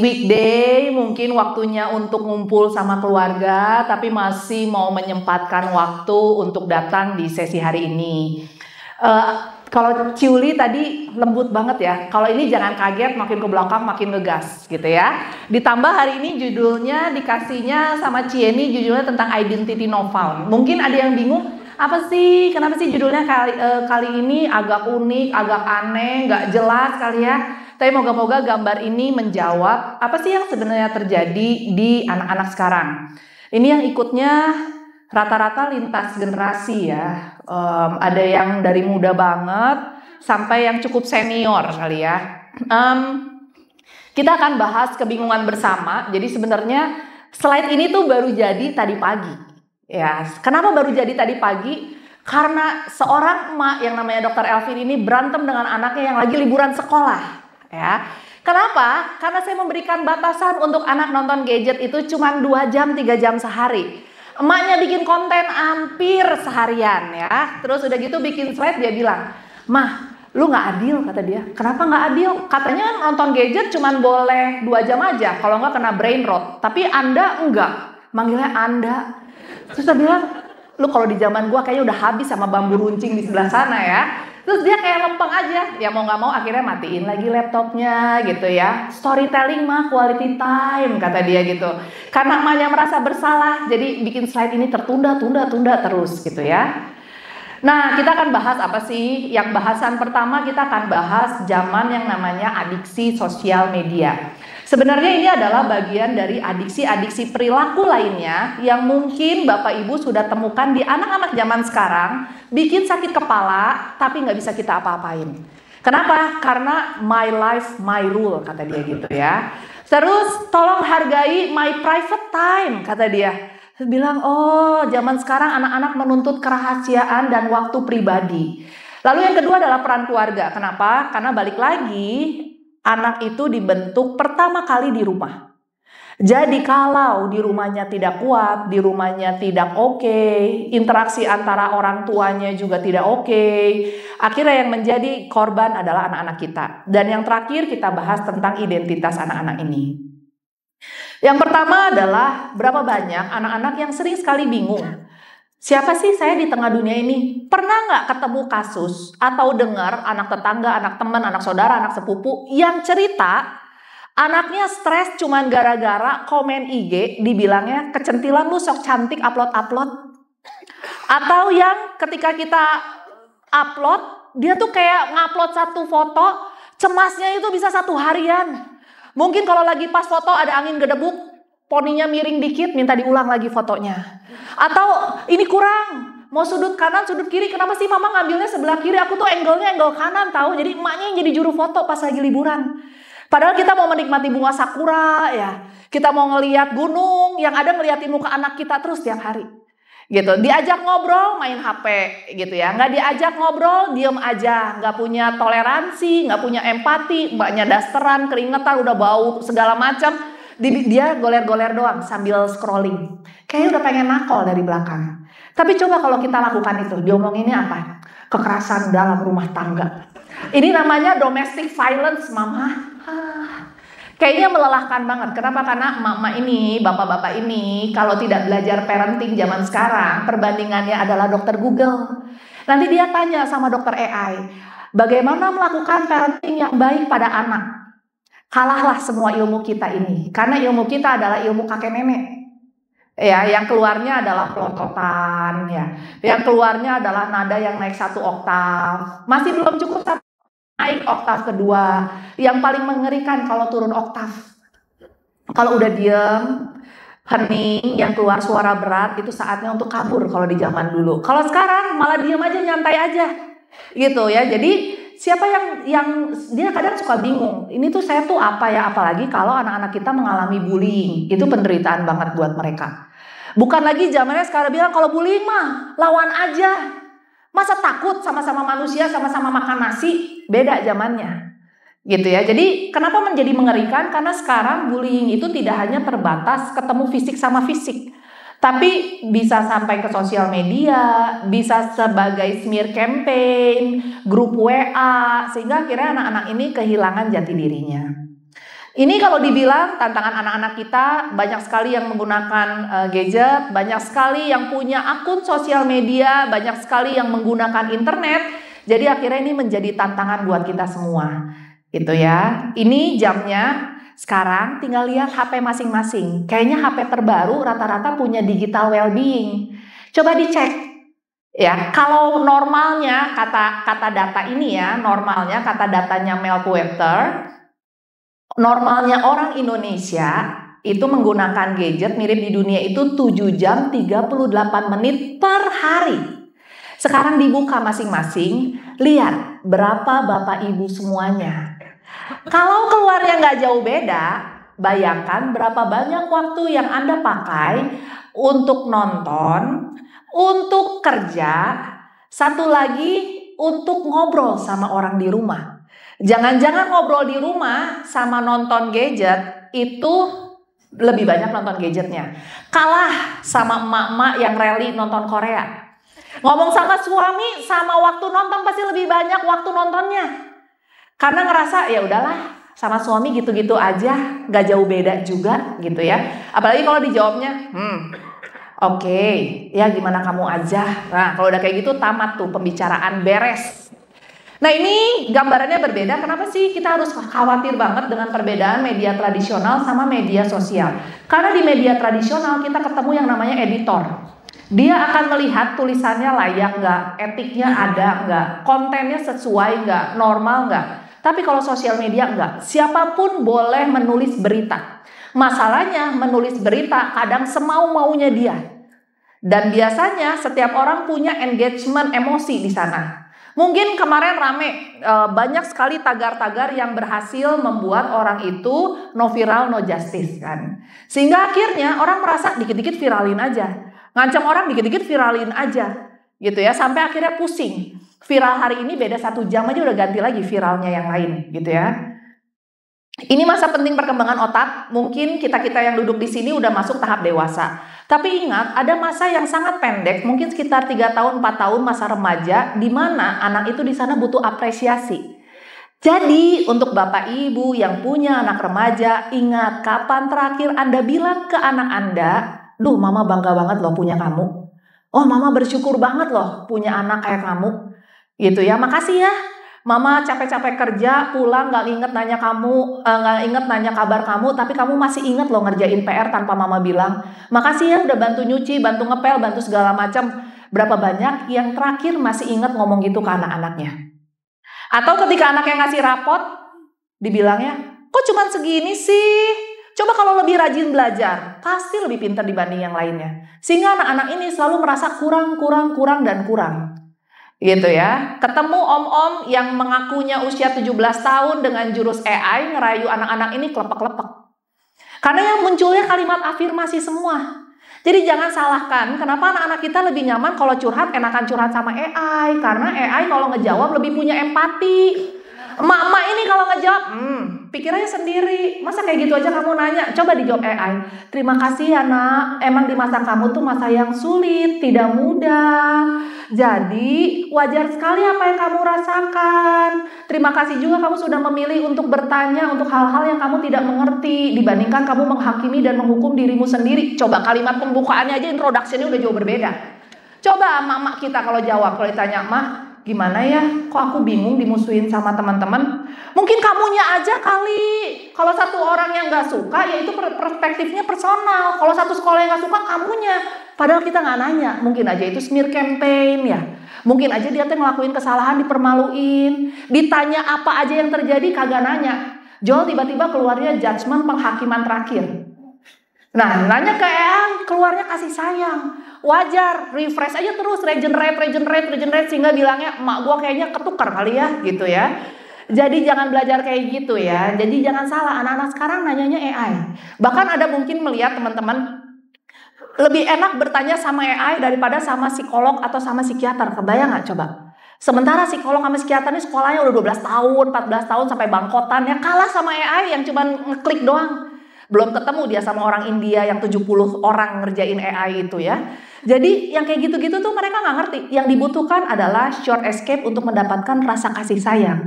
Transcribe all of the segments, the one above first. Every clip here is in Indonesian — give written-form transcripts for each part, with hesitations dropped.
weekday mungkin waktunya untuk ngumpul sama keluarga, tapi masih mau menyempatkan waktu untuk datang di sesi hari ini. Kalau Ciuli tadi lembut banget ya. Kalau ini jangan kaget, makin ke belakang makin ngegas gitu ya. Ditambah hari ini judulnya dikasihnya sama Cieni, judulnya tentang identity no found. Mungkin ada yang bingung, apa sih, kenapa sih judulnya kali ini agak unik, agak aneh, nggak jelas kali ya. Tapi moga-moga gambar ini menjawab apa sih yang sebenarnya terjadi di anak-anak sekarang. Ini yang ikutnya rata-rata lintas generasi ya. Ada yang dari muda banget sampai yang cukup senior kali ya. Kita akan bahas kebingungan bersama. Jadi sebenarnya slide ini tuh baru jadi tadi pagi. Ya, kenapa baru jadi tadi pagi? Karena seorang emak yang namanya Dr. Elvin ini berantem dengan anaknya yang lagi liburan sekolah. Ya, kenapa? Karena saya memberikan batasan untuk anak nonton gadget itu cuma 2 jam, 3 jam sehari. Emaknya bikin konten hampir seharian ya. Terus udah gitu bikin slide, dia bilang, "Mah, lu nggak adil," kata dia. "Kenapa nggak adil? Katanya nonton gadget cuma boleh 2 jam aja, kalau nggak kena brain rot. Tapi Anda enggak." Manggilnya Anda. Terus dia bilang, "Lu kalau di zaman gua kayaknya udah habis sama bambu runcing di sebelah sana ya." Terus dia kayak lempeng aja, ya mau nggak mau akhirnya matiin lagi laptopnya gitu ya. "Storytelling mah quality time," kata dia gitu. Karena emaknya merasa bersalah, jadi bikin slide ini tertunda terus gitu ya. Nah, kita akan bahas apa sih? Yang bahasan pertama kita akan bahas zaman yang namanya adiksi sosial media. Sebenarnya ini adalah bagian dari adiksi-adiksi perilaku lainnya yang mungkin Bapak Ibu sudah temukan di anak-anak zaman sekarang, bikin sakit kepala tapi nggak bisa kita apa-apain. Kenapa? Karena my life, my rule, kata dia gitu ya. Terus tolong hargai my private time, kata dia. Terus bilang, oh zaman sekarang anak-anak menuntut kerahasiaan dan waktu pribadi. Lalu yang kedua adalah peran keluarga. Kenapa? Karena balik lagi, anak itu dibentuk pertama kali di rumah. Jadi kalau di rumahnya tidak kuat, di rumahnya tidak oke, interaksi antara orang tuanya juga tidak oke, akhirnya yang menjadi korban adalah anak-anak kita. Dan yang terakhir kita bahas tentang identitas anak-anak ini. Yang pertama adalah berapa banyak anak-anak yang sering sekali bingung. Siapa sih saya di tengah dunia ini? Pernah nggak ketemu kasus atau dengar anak tetangga, anak teman, anak saudara, anak sepupu yang cerita anaknya stres cuman gara-gara komen IG dibilangnya kecentilan lu sok cantik upload-upload. Atau yang ketika kita upload, dia tuh kayak ngupload satu foto, cemasnya itu bisa 1 harian. Mungkin kalau lagi pas foto ada angin gedebuk, poninya miring dikit, minta diulang lagi fotonya. Atau ini kurang, mau sudut kanan, sudut kiri, kenapa sih mama ngambilnya sebelah kiri? Aku tuh angle-nya angle kanan tahu. Jadi emaknya yang jadi juru foto pas lagi liburan. Padahal kita mau menikmati bunga sakura ya. Kita mau ngelihat gunung, yang ada ngeliatin muka anak kita terus tiap hari. Gitu. Diajak ngobrol main HP gitu ya. Nggak diajak ngobrol diem aja, nggak punya toleransi, nggak punya empati, mbaknya dasteran, keringetan, udah bau segala macam. Dia goler-goler doang sambil scrolling. Kayaknya udah pengen nakal dari belakang. Tapi coba kalau kita lakukan itu, diomonginnya apa? Kekerasan dalam rumah tangga. Ini namanya domestic violence, mama. Kayaknya melelahkan banget. Kenapa? Karena mama ini, bapak-bapak ini, kalau tidak belajar parenting zaman sekarang, perbandingannya adalah dokter Google. Nanti dia tanya sama dokter AI, bagaimana melakukan parenting yang baik pada anak? Kalahlah semua ilmu kita ini. Karena ilmu kita adalah ilmu kakek nenek. Ya, yang keluarnya adalah pelototan, ya. Yang keluarnya adalah nada yang naik 1 oktav. Masih belum cukup naik oktav kedua. Yang paling mengerikan kalau turun oktav. Kalau udah diem, hening, yang keluar suara berat, itu saatnya untuk kabur kalau di zaman dulu. Kalau sekarang malah diem aja, nyantai aja. Gitu ya. Jadi siapa yang dia kadang suka bingung. Ini tuh saya tuh apa ya? Apalagi kalau anak-anak kita mengalami bullying. Itu penderitaan banget buat mereka. Bukan lagi zamannya sekarang bilang kalau bullying mah lawan aja. Masa takut sama-sama manusia, sama-sama makan nasi? Beda zamannya. Gitu ya. Jadi kenapa menjadi mengerikan? Karena sekarang bullying itu tidak hanya terbatas ketemu fisik sama fisik. Tapi bisa sampai ke sosial media, bisa sebagai smear campaign, grup WA, sehingga akhirnya anak-anak ini kehilangan jati dirinya. Ini kalau dibilang tantangan anak-anak kita, banyak sekali yang menggunakan gadget, banyak sekali yang punya akun sosial media, banyak sekali yang menggunakan internet. Jadi akhirnya ini menjadi tantangan buat kita semua, gitu ya. Ini jamnya. Sekarang tinggal lihat HP masing-masing. Kayaknya HP terbaru rata-rata punya digital well-being. Coba dicek. Ya, kalau normalnya kata data ini ya, normalnya kata datanya Meltwater, normalnya orang Indonesia itu menggunakan gadget mirip di dunia itu 7 jam 38 menit per hari. Sekarang dibuka masing-masing, lihat berapa Bapak Ibu semuanya. Kalau keluarnya nggak jauh beda, bayangkan berapa banyak waktu yang Anda pakai untuk nonton, untuk kerja, satu lagi untuk ngobrol sama orang di rumah. Jangan-jangan ngobrol di rumah sama nonton gadget itu lebih banyak nonton gadgetnya. Kalah sama emak-emak yang rally nonton Korea. Ngomong sama suami sama waktu nonton pasti lebih banyak waktu nontonnya. Karena ngerasa ya udahlah sama suami gitu-gitu aja, gak jauh beda juga gitu ya. Apalagi kalau dijawabnya, oke, ya gimana kamu aja. Nah kalau udah kayak gitu tamat tuh pembicaraan, beres. Nah ini gambarannya berbeda. Kenapa sih kita harus khawatir banget dengan perbedaan media tradisional sama media sosial? Karena di media tradisional kita ketemu yang namanya editor. Dia akan melihat tulisannya layak nggak, etiknya ada nggak, kontennya sesuai nggak, normal nggak. Tapi kalau sosial media enggak, siapapun boleh menulis berita. Masalahnya menulis berita kadang semau-maunya dia. Dan biasanya setiap orang punya engagement emosi di sana. Mungkin kemarin rame, banyak sekali tagar-tagar yang berhasil membuat orang itu no viral, no justice kan. Sehingga akhirnya orang merasa dikit-dikit viralin aja. Ngancam orang dikit-dikit viralin aja. Gitu ya, sampai akhirnya pusing. Viral hari ini beda 1 jam aja udah ganti lagi viralnya yang lain gitu ya. Ini masa penting perkembangan otak. Mungkin kita-kita yang duduk di sini udah masuk tahap dewasa. Tapi ingat, ada masa yang sangat pendek, mungkin sekitar 3 tahun, 4 tahun masa remaja, di mana anak itu di sana butuh apresiasi. Jadi untuk Bapak Ibu yang punya anak remaja, ingat kapan terakhir Anda bilang ke anak Anda, "Duh, mama bangga banget loh punya kamu. Oh, mama bersyukur banget loh punya anak kayak kamu." Gitu ya, makasih ya mama capek-capek kerja pulang gak inget nanya kamu, gak inget nanya kabar kamu, tapi kamu masih inget loh ngerjain PR tanpa mama bilang. Makasih ya udah bantu nyuci, bantu ngepel, bantu segala macam. Berapa banyak yang terakhir masih inget ngomong gitu ke anak-anaknya? Atau ketika anaknya ngasih rapot, dibilangnya, kok cuman segini sih? Coba kalau lebih rajin belajar, pasti lebih pintar dibanding yang lainnya. Sehingga anak-anak ini selalu merasa kurang dan kurang. Gitu ya. Ketemu om-om yang mengakunya usia 17 tahun dengan jurus AI ngerayu anak-anak ini kelepek-kelepek. Karena yang munculnya kalimat afirmasi semua. Jadi jangan salahkan kenapa anak-anak kita lebih nyaman kalau curhat enakan curhat sama AI. Karena AI kalau ngejawab lebih punya empati. Emak-emak ini kalau ngejawab, pikirannya sendiri. Masa kayak gitu aja kamu nanya? Coba dijawab AI. Terima kasih ya nak, emang di masa kamu tuh masa yang sulit, tidak mudah. Jadi wajar sekali apa yang kamu rasakan. Terima kasih juga kamu sudah memilih untuk bertanya untuk hal-hal yang kamu tidak mengerti. Dibandingkan kamu menghakimi dan menghukum dirimu sendiri. Coba kalimat pembukaannya aja, introduction-nya udah jauh berbeda. Coba emak-emak kita kalau jawab, kalau ditanya, "Mah, gimana ya, kok aku bingung dimusuhin sama teman-teman?" Mungkin kamunya aja kali. Kalau satu orang yang gak suka, ya itu perspektifnya personal. Kalau satu sekolah yang gak suka, kamunya. Padahal kita gak nanya. Mungkin aja itu smear campaign ya. Mungkin aja dia tuh ngelakuin kesalahan, dipermaluin. Ditanya apa aja yang terjadi, kagak nanya. Joel tiba-tiba keluarnya judgement penghakiman terakhir. Nah, nanya ke Eyang, keluarnya kasih sayang. Wajar, refresh aja terus, regenerate, sehingga bilangnya, emak gua kayaknya ketukar kali ya, gitu ya. Jadi jangan belajar kayak gitu ya. Jadi jangan salah, anak-anak sekarang nanyanya AI. Bahkan ada mungkin melihat teman-teman lebih enak bertanya sama AI daripada sama psikolog atau sama psikiater. Kebayang gak coba? Sementara psikolog sama psikiater ini sekolahnya udah 12 tahun, 14 tahun sampai bangkotan, ya kalah sama AI yang cuma ngeklik doang. Belum ketemu dia sama orang India yang 70 orang ngerjain AI itu ya. Jadi yang kayak gitu-gitu tuh mereka gak ngerti. Yang dibutuhkan adalah short escape untuk mendapatkan rasa kasih sayang.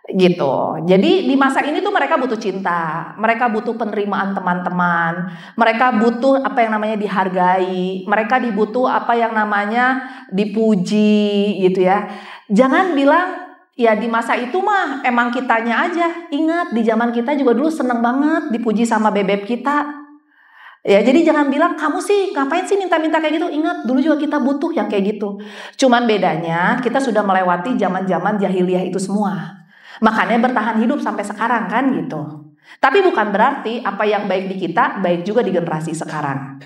gitu. Jadi di masa ini tuh mereka butuh cinta, mereka butuh penerimaan teman-teman, mereka butuh apa yang namanya dihargai, mereka dibutuh apa yang namanya dipuji gitu ya. Jangan bilang ya di masa itu mah emang kitanya aja. Ingat di zaman kita juga dulu seneng banget dipuji sama bebek kita. Ya, jadi jangan bilang kamu sih ngapain sih minta-minta kayak gitu. Ingat dulu juga kita butuh yang kayak gitu. Cuman bedanya kita sudah melewati zaman-zaman jahiliyah itu semua. Makanya bertahan hidup sampai sekarang kan gitu. Tapi bukan berarti apa yang baik di kita baik juga di generasi sekarang.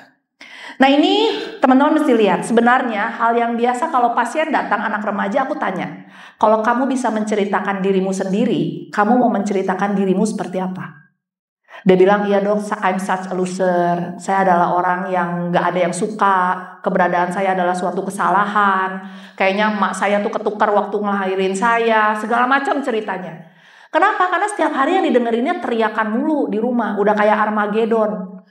Nah ini teman-teman mesti lihat, sebenarnya hal yang biasa kalau pasien datang anak remaja aku tanya, kalau kamu bisa menceritakan dirimu sendiri, kamu mau menceritakan dirimu seperti apa? Dia bilang, iya dok, I'm such a loser. Saya adalah orang yang gak ada yang suka. Keberadaan saya adalah suatu kesalahan. Kayaknya emak saya tuh ketukar waktu ngelahirin saya. Segala macam ceritanya. Kenapa? Karena setiap hari yang didengerinnya teriakan mulu di rumah. Udah kayak Armageddon.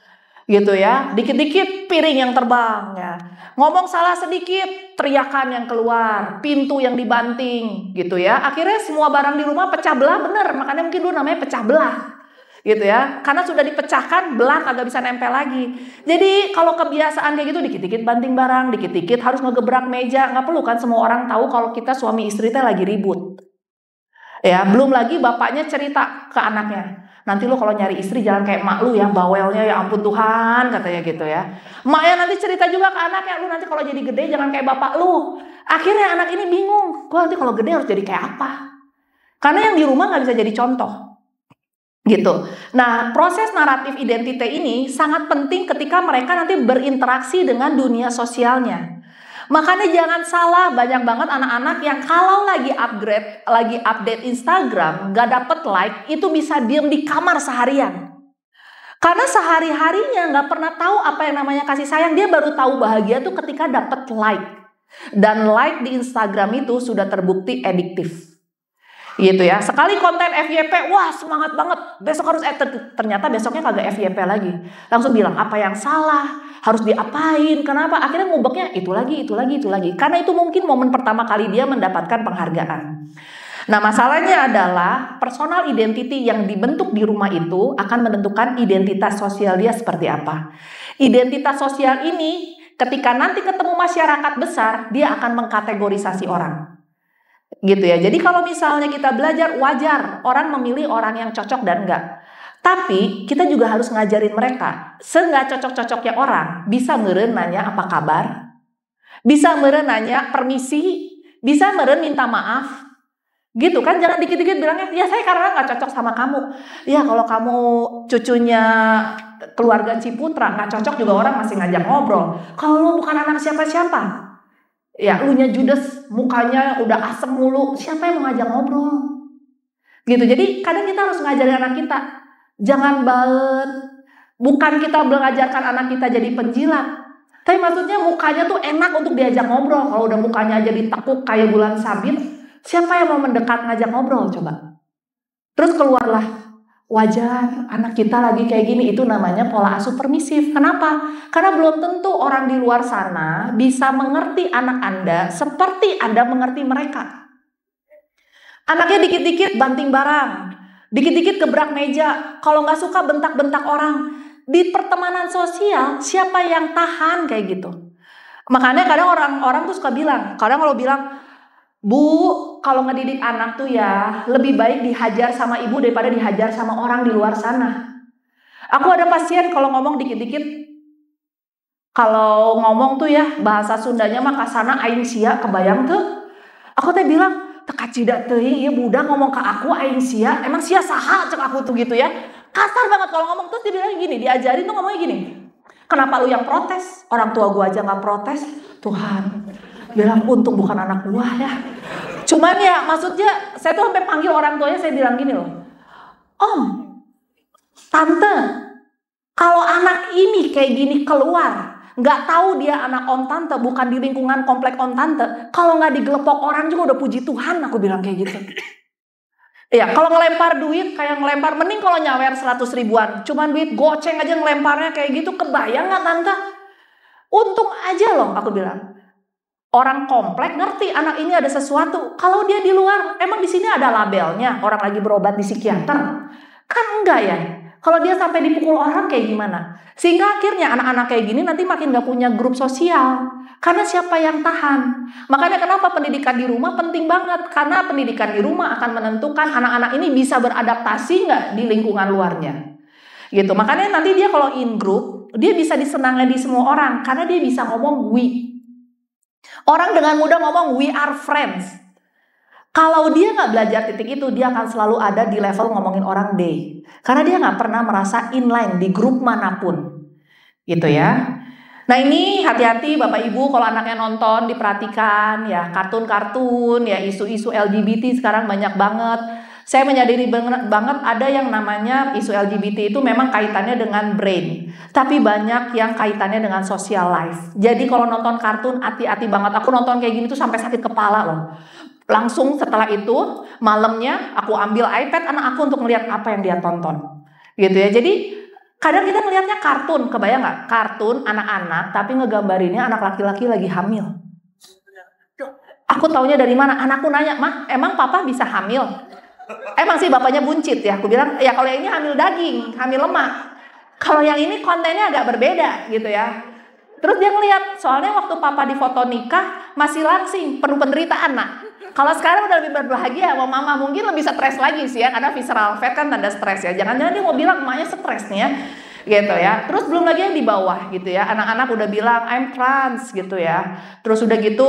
Gitu ya. Dikit-dikit piring yang terbang. Ya. Ngomong salah sedikit, teriakan yang keluar. Pintu yang dibanting. Gitu ya. Akhirnya semua barang di rumah pecah belah bener. Makanya mungkin dulu namanya pecah belah. Gitu ya, karena sudah dipecahkan, belah kagak bisa nempel lagi. Jadi kalau kebiasaan kayak gitu, dikit-dikit banting barang, dikit-dikit harus ngegebrak meja, nggak perlu kan semua orang tahu kalau kita suami istri teh lagi ribut. Ya, belum lagi bapaknya cerita ke anaknya, nanti lu kalau nyari istri jangan kayak emak lu ya, bawelnya ya ampun Tuhan, katanya gitu ya. Emaknya nanti cerita juga ke anaknya, lu nanti kalau jadi gede jangan kayak bapak lu. Akhirnya anak ini bingung, gua nanti kalau gede harus jadi kayak apa? Karena yang di rumah nggak bisa jadi contoh. Gitu. Nah, proses naratif identitas ini sangat penting ketika mereka nanti berinteraksi dengan dunia sosialnya. Makanya jangan salah, banyak banget anak-anak yang kalau lagi update Instagram, gak dapet like, itu bisa diem di kamar seharian. Karena sehari-harinya gak pernah tahu apa yang namanya kasih sayang, dia baru tahu bahagia tuh ketika dapet like. Dan like di Instagram itu sudah terbukti adiktif. Gitu ya, sekali konten FYP, wah semangat banget, besok harus ternyata besoknya kagak FYP lagi, langsung bilang apa yang salah, harus diapain, kenapa, akhirnya ngubeknya itu lagi, karena itu mungkin momen pertama kali dia mendapatkan penghargaan. Nah masalahnya adalah personal identity yang dibentuk di rumah itu akan menentukan identitas sosial dia seperti apa. Identitas sosial ini ketika nanti ketemu masyarakat besar, dia akan mengkategorisasi orang. Gitu ya. Jadi kalau misalnya kita belajar, wajar orang memilih orang yang cocok dan enggak. Tapi kita juga harus ngajarin mereka, seenggak cocok-cocoknya orang, bisa meureun nanya apa kabar, bisa meureun nanya permisi, bisa meureun minta maaf. Gitu kan, jangan dikit-dikit bilangnya, ya saya karena nggak cocok sama kamu. Ya kalau kamu cucunya keluarga Ciputra, nggak cocok juga orang masih ngajak ngobrol. Kalau lu bukan anak siapa-siapa, ya lu nya judes, mukanya udah asem mulu, siapa yang mau ngajak ngobrol? Gitu, jadi kadang kita harus ngajarin anak kita, jangan baet. Bukan kita mengajarkan anak kita jadi penjilat, tapi maksudnya mukanya tuh enak untuk diajak ngobrol. Kalau udah mukanya jadi tekuk kayak bulan sabit, siapa yang mau mendekat ngajak ngobrol coba? Terus keluarlah, wajar anak kita lagi kayak gini, itu namanya pola asuh permisif. Kenapa? Karena belum tentu orang di luar sana bisa mengerti anak Anda seperti Anda mengerti mereka. Anaknya dikit-dikit banting barang, dikit-dikit gebrak meja, kalau nggak suka bentak-bentak orang. Di pertemanan sosial, siapa yang tahan kayak gitu? Makanya kadang orang-orang tuh suka bilang, kadang kalau bilang, Bu, kalau ngedidik anak tuh ya lebih baik dihajar sama ibu daripada dihajar sama orang di luar sana. Aku ada pasien kalau ngomong dikit-dikit, kalau ngomong tuh ya bahasa Sundanya mah kasana aing sia, kebayang tuh. Aku teh bilang, teka cida teuing ieu budak ngomong ke aku aing sia, emang sia saha cek aku tuh gitu ya. Kasar banget kalau ngomong. Terus dia bilang gini, diajarin tuh ngomongnya gini, kenapa lu yang protes? Orang tua gua aja gak protes. Tuhan, bilang untung bukan anak gua ya. Cuman ya maksudnya saya tuh sampai panggil orang tuanya, saya bilang gini loh, Om, Tante, kalau anak ini kayak gini keluar, nggak tahu dia anak Om Tante, bukan di lingkungan komplek Om Tante, kalau nggak digelepok orang juga udah puji Tuhan, aku bilang kayak gitu. Ya kalau ngelempar duit kayak ngelempar, mending kalau nyawer 100 ribuan, cuman duit goceng aja ngelemparnya kayak gitu, kebayang nggak Tante? Untung aja loh, aku bilang. Orang komplek ngerti anak ini ada sesuatu. Kalau dia di luar, emang di sini ada labelnya orang lagi berobat di psikiater? Kan enggak ya. Kalau dia sampai dipukul orang kayak gimana? Sehingga akhirnya anak-anak kayak gini nanti makin gak punya grup sosial. Karena siapa yang tahan? Makanya kenapa pendidikan di rumah penting banget. Karena pendidikan di rumah akan menentukan anak-anak ini bisa beradaptasi nggak di lingkungan luarnya. Gitu. Makanya nanti dia kalau in group, dia bisa disenangi di semua orang. Karena dia bisa ngomong we. Orang dengan mudah ngomong we are friends. Kalau dia nggak belajar titik itu, dia akan selalu ada di level ngomongin orang they. Karena dia nggak pernah merasa inline di grup manapun. Gitu ya. Nah ini hati-hati Bapak Ibu kalau anaknya nonton, diperhatikan ya kartun-kartun, ya isu-isu LGBT sekarang banyak banget. Saya menyadari banget ada yang namanya isu LGBT itu memang kaitannya dengan brain. Tapi banyak yang kaitannya dengan social life. Jadi kalau nonton kartun hati-hati banget. Aku nonton kayak gini tuh sampai sakit kepala loh. Langsung setelah itu malamnya aku ambil iPad anak aku untuk melihat apa yang dia tonton. Gitu ya. Jadi kadang kita ngelihatnya kartun. Kebayang gak? Kartun anak-anak tapi ngegambarinnya anak laki-laki lagi hamil. Aku taunya dari mana? Anakku nanya, "Mah, emang papa bisa hamil?" Emang sih bapaknya buncit ya. Aku bilang, ya kalau yang ini hamil daging, hamil lemak. Kalau yang ini kontennya agak berbeda gitu ya. Terus dia ngeliat, soalnya waktu papa di foto nikah masih langsing, penuh penderitaan nak. Kalau sekarang udah lebih berbahagia sama mama, mungkin lebih stres lagi sih ya, karena visceral fat kan tanda stres ya. Jangan-jangan dia mau bilang emaknya stres nih ya. Gitu ya. Terus belum lagi yang di bawah gitu ya. Anak-anak udah bilang I'm trans gitu ya. Terus udah gitu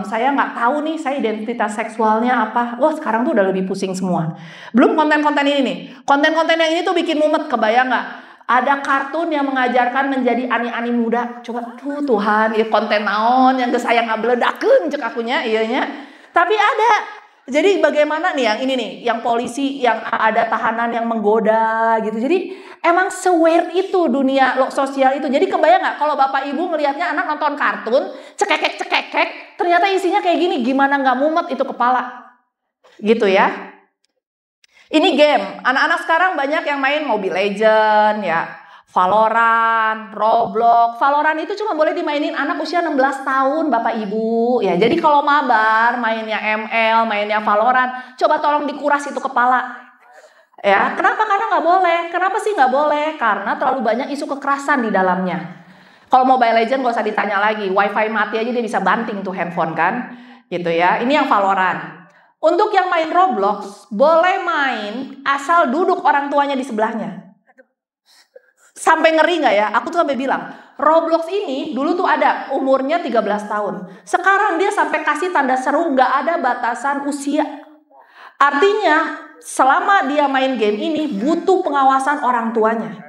saya nggak tahu nih saya identitas seksualnya apa. Wah sekarang tuh udah lebih pusing semua. Belum konten-konten ini nih. Konten-konten yang ini tuh bikin mumet, kebayang nggak? Ada kartun yang mengajarkan menjadi ani-ani muda. Coba tuh Tuhan, ya konten naon yang saya nggak beledakeun cek akunya iyanya. Tapi ada. Jadi bagaimana nih yang ini nih, yang polisi yang ada tahanan yang menggoda gitu. Jadi emang se-weird itu dunia sosial itu. Jadi kebayang nggak kalau bapak ibu ngelihatnya anak nonton kartun, cekekek, ternyata isinya kayak gini, gimana nggak mumet itu kepala, gitu ya. Ini game, anak-anak sekarang banyak yang main Mobile Legends ya, Valorant, Roblox. Valorant itu cuma boleh dimainin anak usia 16 tahun Bapak Ibu. Ya, jadi kalau mabar, mainnya ML, mainnya Valorant, coba tolong dikuras itu kepala. Ya, kenapa? Karena nggak boleh. Kenapa sih nggak boleh? Karena terlalu banyak isu kekerasan di dalamnya. Kalau Mobile Legends gak usah ditanya lagi, wifi mati aja dia bisa banting tuh handphone kan. Gitu ya, ini yang Valorant. Untuk yang main Roblox, boleh main asal duduk orang tuanya di sebelahnya. Sampai ngeri gak ya? Aku tuh sampai bilang, Roblox ini dulu tuh ada umurnya 13 tahun. Sekarang dia sampai kasih tanda seru gak ada batasan usia. Artinya selama dia main game ini butuh pengawasan orang tuanya.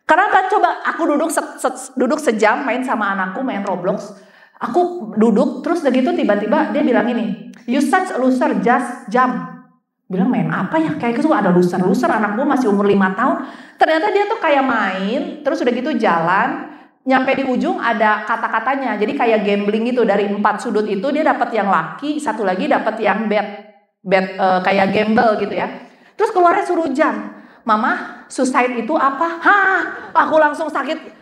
Kenapa? Coba aku duduk sejam main sama anakku main Roblox. Aku duduk terus begitu tiba-tiba dia bilang ini, "You such a loser, just jump." Bilang main apa ya? Kayak gitu ada loser anak gue masih umur 5 tahun. Ternyata dia tuh kayak main, terus udah gitu jalan, nyampe di ujung ada kata-katanya. Jadi kayak gambling gitu, dari 4 sudut itu dia dapat yang laki, satu lagi dapat yang bet kayak gamble gitu ya. Terus keluarnya suruh jam. "Mama, suicide itu apa?" Hah, aku langsung sakit.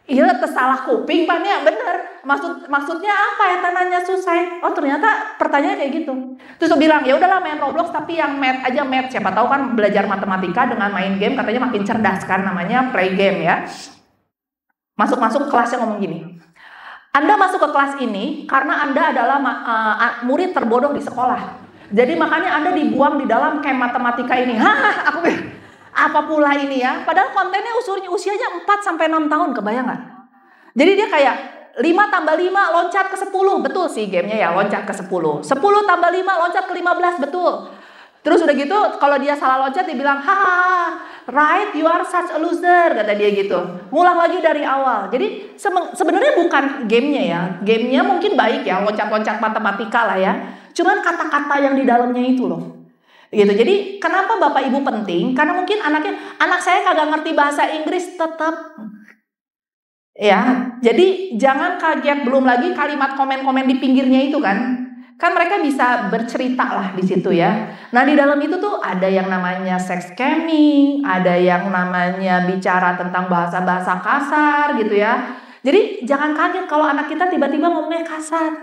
Iya, tersalah kuping Pan ya, bener. Maksudnya apa ya tanahnya suicide? Oh ternyata pertanyaannya kayak gitu. Terus aku bilang ya udahlah main Roblox tapi yang math aja math. Siapa tahu kan belajar matematika dengan main game katanya makin cerdas kan, namanya play game ya. Masuk kelasnya ngomong gini. Anda masuk ke kelas ini karena Anda adalah murid terbodoh di sekolah. Jadi makanya Anda dibuang di dalam camp matematika ini. Hah, aku bilang. Apa pula ini ya? Padahal kontennya usianya 4-6 tahun, kebayang gak? Jadi dia kayak 5 tambah 5 loncat ke 10, betul sih gamenya ya, loncat ke 10. 10 tambah 5 loncat ke 15, betul. Terus udah gitu, kalau dia salah loncat dia bilang, "Haha, right, you are such a loser," kata dia gitu. Ngulang lagi dari awal. Jadi sebenarnya bukan gamenya ya, gamenya mungkin baik ya, loncat-loncat matematika lah ya. Cuman kata-kata yang di dalamnya itu loh. Gitu. Jadi kenapa Bapak Ibu penting? Karena mungkin anak saya kagak ngerti bahasa Inggris tetap. Ya, jadi jangan kaget, belum lagi kalimat komen-komen di pinggirnya itu kan. Kan mereka bisa bercerita lah di situ ya. Nah, di dalam itu tuh ada yang namanya sex scamming, ada yang namanya bicara tentang bahasa-bahasa kasar gitu ya. Jadi jangan kaget kalau anak kita tiba-tiba ngomongnya kasar.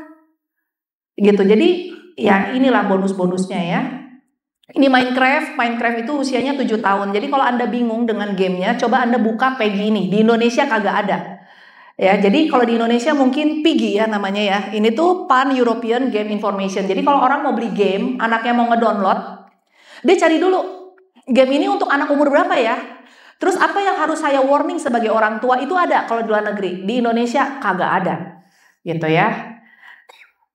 Gitu. Jadi ya inilah bonus-bonusnya ya. Ini Minecraft itu usianya 7 tahun. Jadi kalau Anda bingung dengan gamenya, coba Anda buka PEGI ini. Di Indonesia kagak ada. Ya, jadi kalau di Indonesia mungkin PIGI ya namanya ya. Ini tuh Pan European Game Information. Jadi kalau orang mau beli game, anaknya mau ngedownload, dia cari dulu game ini untuk anak umur berapa ya. Terus apa yang harus saya warning sebagai orang tua itu ada kalau di luar negeri. Di Indonesia kagak ada. Gitu ya.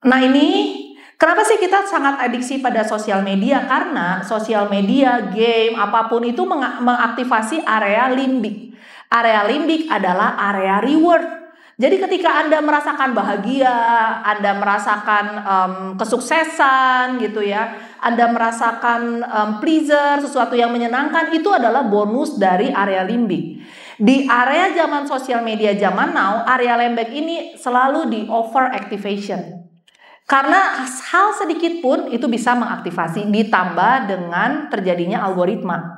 Nah ini kenapa sih kita sangat adiksi pada sosial media? Karena sosial media, game, apapun itu mengaktifasi area limbik. Area limbik adalah area reward. Jadi ketika Anda merasakan bahagia, Anda merasakan kesuksesan gitu ya, Anda merasakan pleasure, sesuatu yang menyenangkan, itu adalah bonus dari area limbik. Di area zaman sosial media zaman now, area limbik ini selalu di overactivation. Karena hal sedikit pun itu bisa mengaktifasi, ditambah dengan terjadinya algoritma.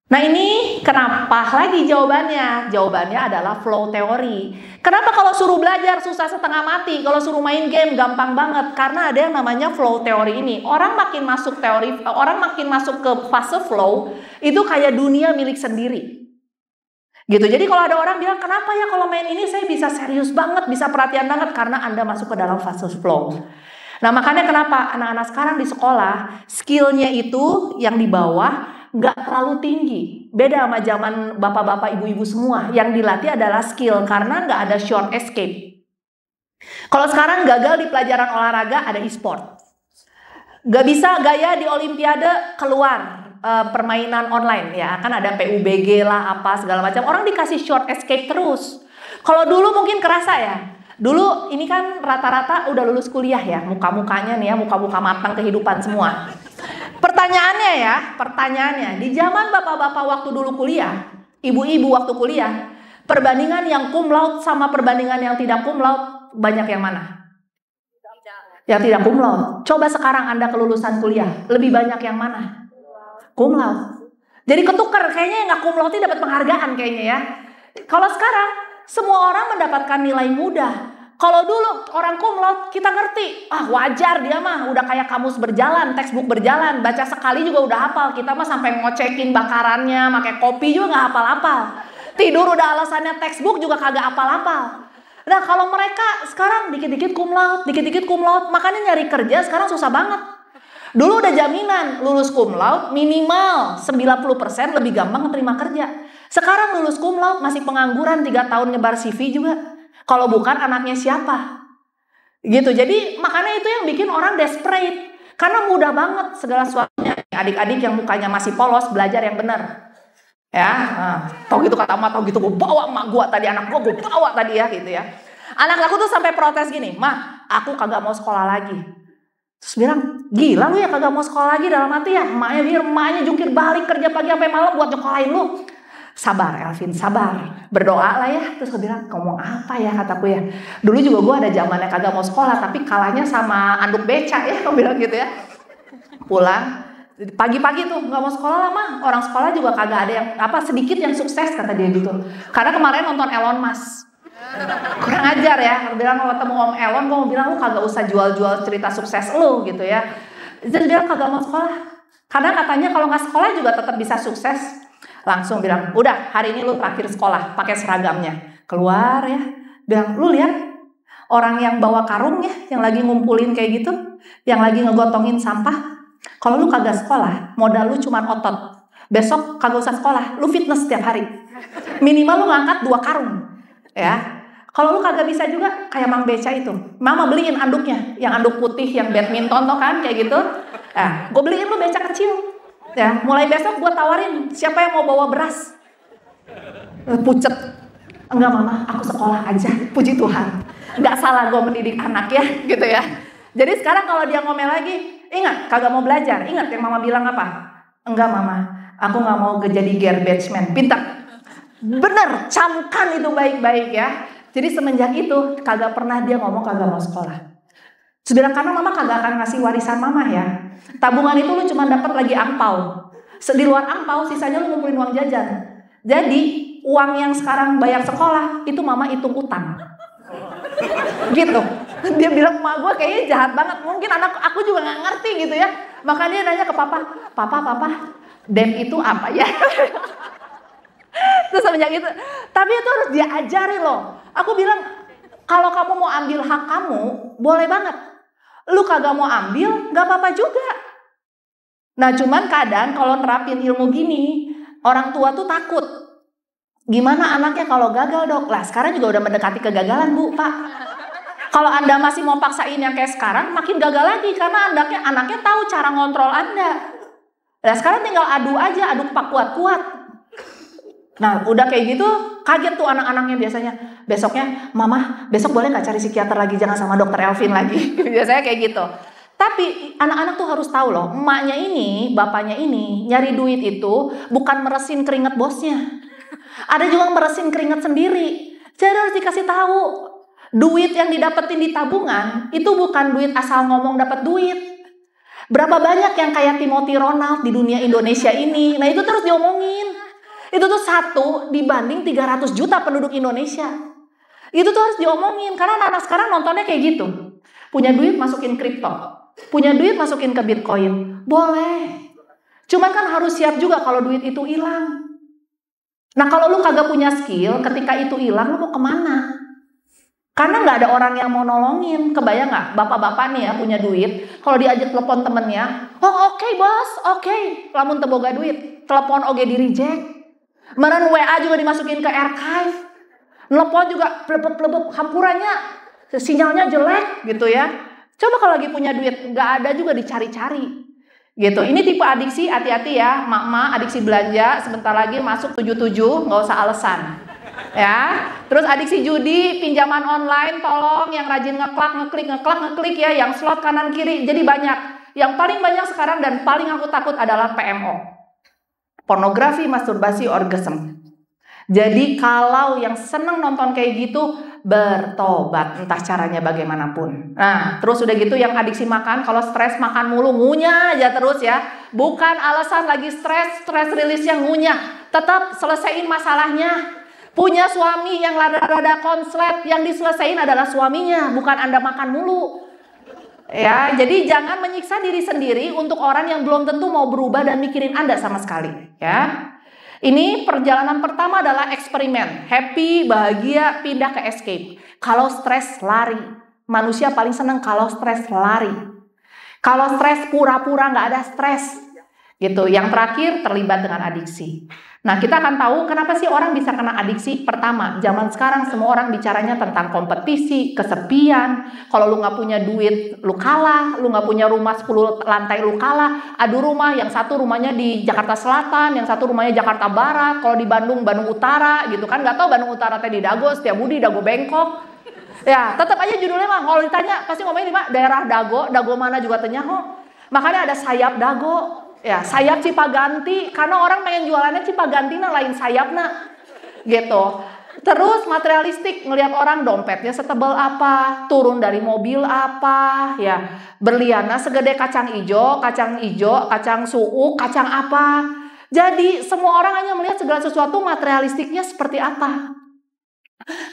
Nah ini kenapa lagi jawabannya? Jawabannya adalah flow teori. Kenapa kalau suruh belajar susah setengah mati, kalau suruh main game gampang banget? Karena ada yang namanya flow teori ini. Orang makin masuk ke fase flow, itu kayak dunia milik sendiri. Gitu. Jadi kalau ada orang bilang, kenapa ya kalau main ini saya bisa serius banget, bisa perhatian banget? Karena Anda masuk ke dalam fase flow. Nah makanya kenapa anak-anak sekarang di sekolah, skillnya itu yang di bawah nggak terlalu tinggi. Beda sama zaman bapak-bapak, ibu-ibu semua. Yang dilatih adalah skill, karena nggak ada short escape. Kalau sekarang gagal di pelajaran olahraga, ada e-sport. Nggak bisa gaya di olimpiade, keluar permainan online ya, kan ada PUBG lah apa segala macam. Orang dikasih short escape terus. Kalau dulu mungkin kerasa ya. Dulu ini kan rata-rata udah lulus kuliah ya, muka-mukanya nih ya, muka-muka matang kehidupan semua. Pertanyaannya, di zaman bapak-bapak waktu dulu kuliah, ibu-ibu waktu kuliah, perbandingan yang cum laude sama perbandingan yang tidak cum laude, banyak yang mana? Yang tidak cum laude. Coba sekarang Anda kelulusan kuliah, lebih banyak yang mana? Cum laude. Jadi ketukar, kayaknya yang nggak cum laude dapat penghargaan kayaknya ya. Kalau sekarang, semua orang mendapatkan nilai mudah. Kalau dulu orang cum laude kita ngerti, wajar dia mah udah kayak kamus berjalan, textbook berjalan, baca sekali juga udah hafal. Kita mah sampai ngocekin bakarannya, pakai kopi juga nggak hafal-hafal. Tidur udah alasannya textbook juga kagak hafal-hafal. Nah kalau mereka sekarang dikit-dikit cum laude, makanya nyari kerja sekarang susah banget. Dulu udah jaminan lulus cum laude minimal 90% lebih gampang keterima kerja. Sekarang lulus cum laude masih pengangguran 3 tahun nyebar CV juga. Kalau bukan anaknya siapa? Gitu. Jadi makanya itu yang bikin orang desperate. Karena mudah banget segala sesuatunya. Adik-adik yang mukanya masih polos belajar yang benar. Ya, tau gitu kata emak, tau gitu gue bawa emak gue tadi, anak gue bawa tadi ya gitu ya. Anak aku tuh sampai protes gini, "Ma, aku kagak mau sekolah lagi." Terus bilang, "Gila lu ya kagak mau sekolah lagi?" Dalam hati ya, emaknya jungkir balik kerja pagi sampai malam buat nyekolahin lu. Sabar Elvin, sabar. Berdoa lah ya. Terus gue bilang, ngomong apa ya kataku ya. Dulu juga gue ada zamannya kagak mau sekolah, tapi kalahnya sama anduk beca ya. Gue bilang gitu ya. Pulang, pagi-pagi tuh gak mau sekolah lah mah. Orang sekolah juga kagak ada yang, sedikit yang sukses kata dia gitu. Karena kemarin nonton Elon Musk. Kurang ajar ya. Gue bilang kalau ketemu Om Elon, gue mau bilang lu kagak usah jual-jual cerita sukses lu gitu ya. Jadi dia bilang kagak mau sekolah. Karena katanya kalau gak sekolah juga tetap bisa sukses. Langsung bilang, udah hari ini lu terakhir sekolah, pakai seragamnya. Keluar ya, bilang, lu lihat orang yang bawa karung ya, yang lagi ngumpulin kayak gitu, yang lagi ngegotongin sampah. Kalau lu kagak sekolah, modal lu cuma otot. Besok kagak usah sekolah, lu fitness setiap hari. Minimal lu ngangkat 2 karung. Ya, kalau lu kagak bisa juga kayak Mang Beca itu. Mama beliin anduknya, yang anduk putih, yang badminton tuh kan, kayak gitu. Nah, gue beliin lu beca kecil. Ya, mulai besok gue tawarin siapa yang mau bawa beras. Pucet. Enggak mama, aku sekolah aja. Puji Tuhan. Enggak salah gue mendidik anak ya, gitu ya. Jadi sekarang kalau dia ngomel lagi, ingat kagak mau belajar. Ingat yang mama bilang apa? Enggak mama, aku gak mau jadi garbage man. Pintar. Bener, camkan itu baik-baik ya. Jadi semenjak itu kagak pernah dia ngomong kagak mau sekolah. Sebenarnya karena mama kagak akan ngasih warisan mama ya. Tabungan itu lu cuma dapat lagi angpau. Di luar angpau sisanya lu ngumpulin uang jajan. Jadi uang yang sekarang bayar sekolah itu mama hitung utang. Gitu. Dia bilang, "Ma, gue kayaknya jahat banget. Mungkin anak aku juga nggak ngerti gitu ya." Makanya dia nanya ke papa, dem itu apa ya? Terus semenjak itu, tapi itu harus dia ajari loh. Aku bilang, kalau kamu mau ambil hak kamu, boleh banget. Lu kagak mau ambil, nggak apa-apa juga. Nah, cuman kadang kalau nerapin ilmu gini, orang tua tuh takut. Gimana anaknya kalau gagal, Dok? Lah, sekarang juga udah mendekati kegagalan, Bu, Pak. Kalau Anda masih mau paksain yang kayak sekarang, makin gagal lagi karena anaknya tahu cara ngontrol Anda. Nah, sekarang tinggal adu aja, adu kuat-kuat. Nah, udah kayak gitu, kaget tuh anak-anaknya biasanya. Besoknya, "Mama, besok boleh nggak cari psikiater lagi? Jangan sama dokter Elvin lagi." Biasanya kayak gitu. Tapi anak-anak tuh harus tahu loh, emaknya ini, bapaknya ini, nyari duit itu bukan meresin keringat bosnya. Ada juga meresin keringat sendiri. Jadi harus dikasih tahu. Duit yang didapetin di tabungan itu bukan duit asal ngomong dapat duit. Berapa banyak yang kayak Timothy Ronald di dunia Indonesia ini. Nah, itu terus diomongin. Itu tuh 1 dibanding 300 juta penduduk Indonesia. Itu tuh harus diomongin karena anak sekarang nontonnya kayak gitu. Punya duit masukin kripto. Punya duit masukin ke Bitcoin. Boleh. Cuman kan harus siap juga kalau duit itu hilang. Nah, kalau lu kagak punya skill, ketika itu hilang lu mau kemana? Karena nggak ada orang yang mau nolongin. Kebayang nggak? Bapak-bapak nih ya punya duit. Kalau diajak telepon temennya, "Oh, oke, bos, oke." Lamun teboga duit, telepon oge di reject. Meren WA juga dimasukin ke archive. Telepon juga plebep-plebep, hampurannya sinyalnya jelek gitu ya. Coba kalau lagi punya duit, nggak ada juga dicari-cari. Gitu. Ini tipe adiksi, hati-hati ya, mak-mak, adiksi belanja, sebentar lagi masuk 77, nggak usah alasan. Ya, terus adiksi judi, pinjaman online, tolong yang rajin ngeklik ya, yang slot kanan kiri, jadi banyak. Yang paling banyak sekarang dan paling aku takut adalah PMO, pornografi, masturbasi, orgasm. Jadi kalau yang seneng nonton kayak gitu, bertobat, entah caranya bagaimanapun. Nah, terus udah gitu yang adiksi makan, kalau stres makan mulu, ngunyah aja terus ya. Bukan alasan lagi stres rilisnya ngunyah, tetap selesaiin masalahnya. Punya suami yang rada-rada konslet, yang diselesain adalah suaminya, bukan Anda makan mulu. Ya, jadi jangan menyiksa diri sendiri untuk orang yang belum tentu mau berubah dan mikirin Anda sama sekali, ya. Ini perjalanan pertama adalah eksperimen. Happy, bahagia, pindah ke escape. Kalau stres, lari. Manusia paling seneng kalau stres, lari. Kalau stres, pura-pura nggak ada stres. Gitu. Yang terakhir, terlibat dengan adiksi. Nah, kita akan tahu kenapa sih orang bisa kena adiksi. Pertama, zaman sekarang semua orang bicaranya tentang kompetisi, kesepian. Kalau lu nggak punya duit, lu kalah. Lu nggak punya rumah 10 lantai, lu kalah. Adu rumah, yang satu rumahnya di Jakarta Selatan, yang satu rumahnya Jakarta Barat. Kalau di Bandung, Bandung Utara gitu kan. Nggak tahu Bandung Utara teh di Dago, Setiabudi, Dago Bengkok. Ya, tetap aja judulnya mah. Kalau ditanya, pasti ngomongin di mana? Daerah Dago, Dago mana juga tenyaho. Makanya ada sayap Dago. Ya, sayap Cipaganti, karena orang pengen jualannya Cipaganti nah lain sayapna gitu. Terus materialistik, ngelihat orang dompetnya setebal apa, turun dari mobil apa, ya, berliana segede kacang ijo, kacang suuk, kacang apa. Jadi semua orang hanya melihat segala sesuatu materialistiknya seperti apa.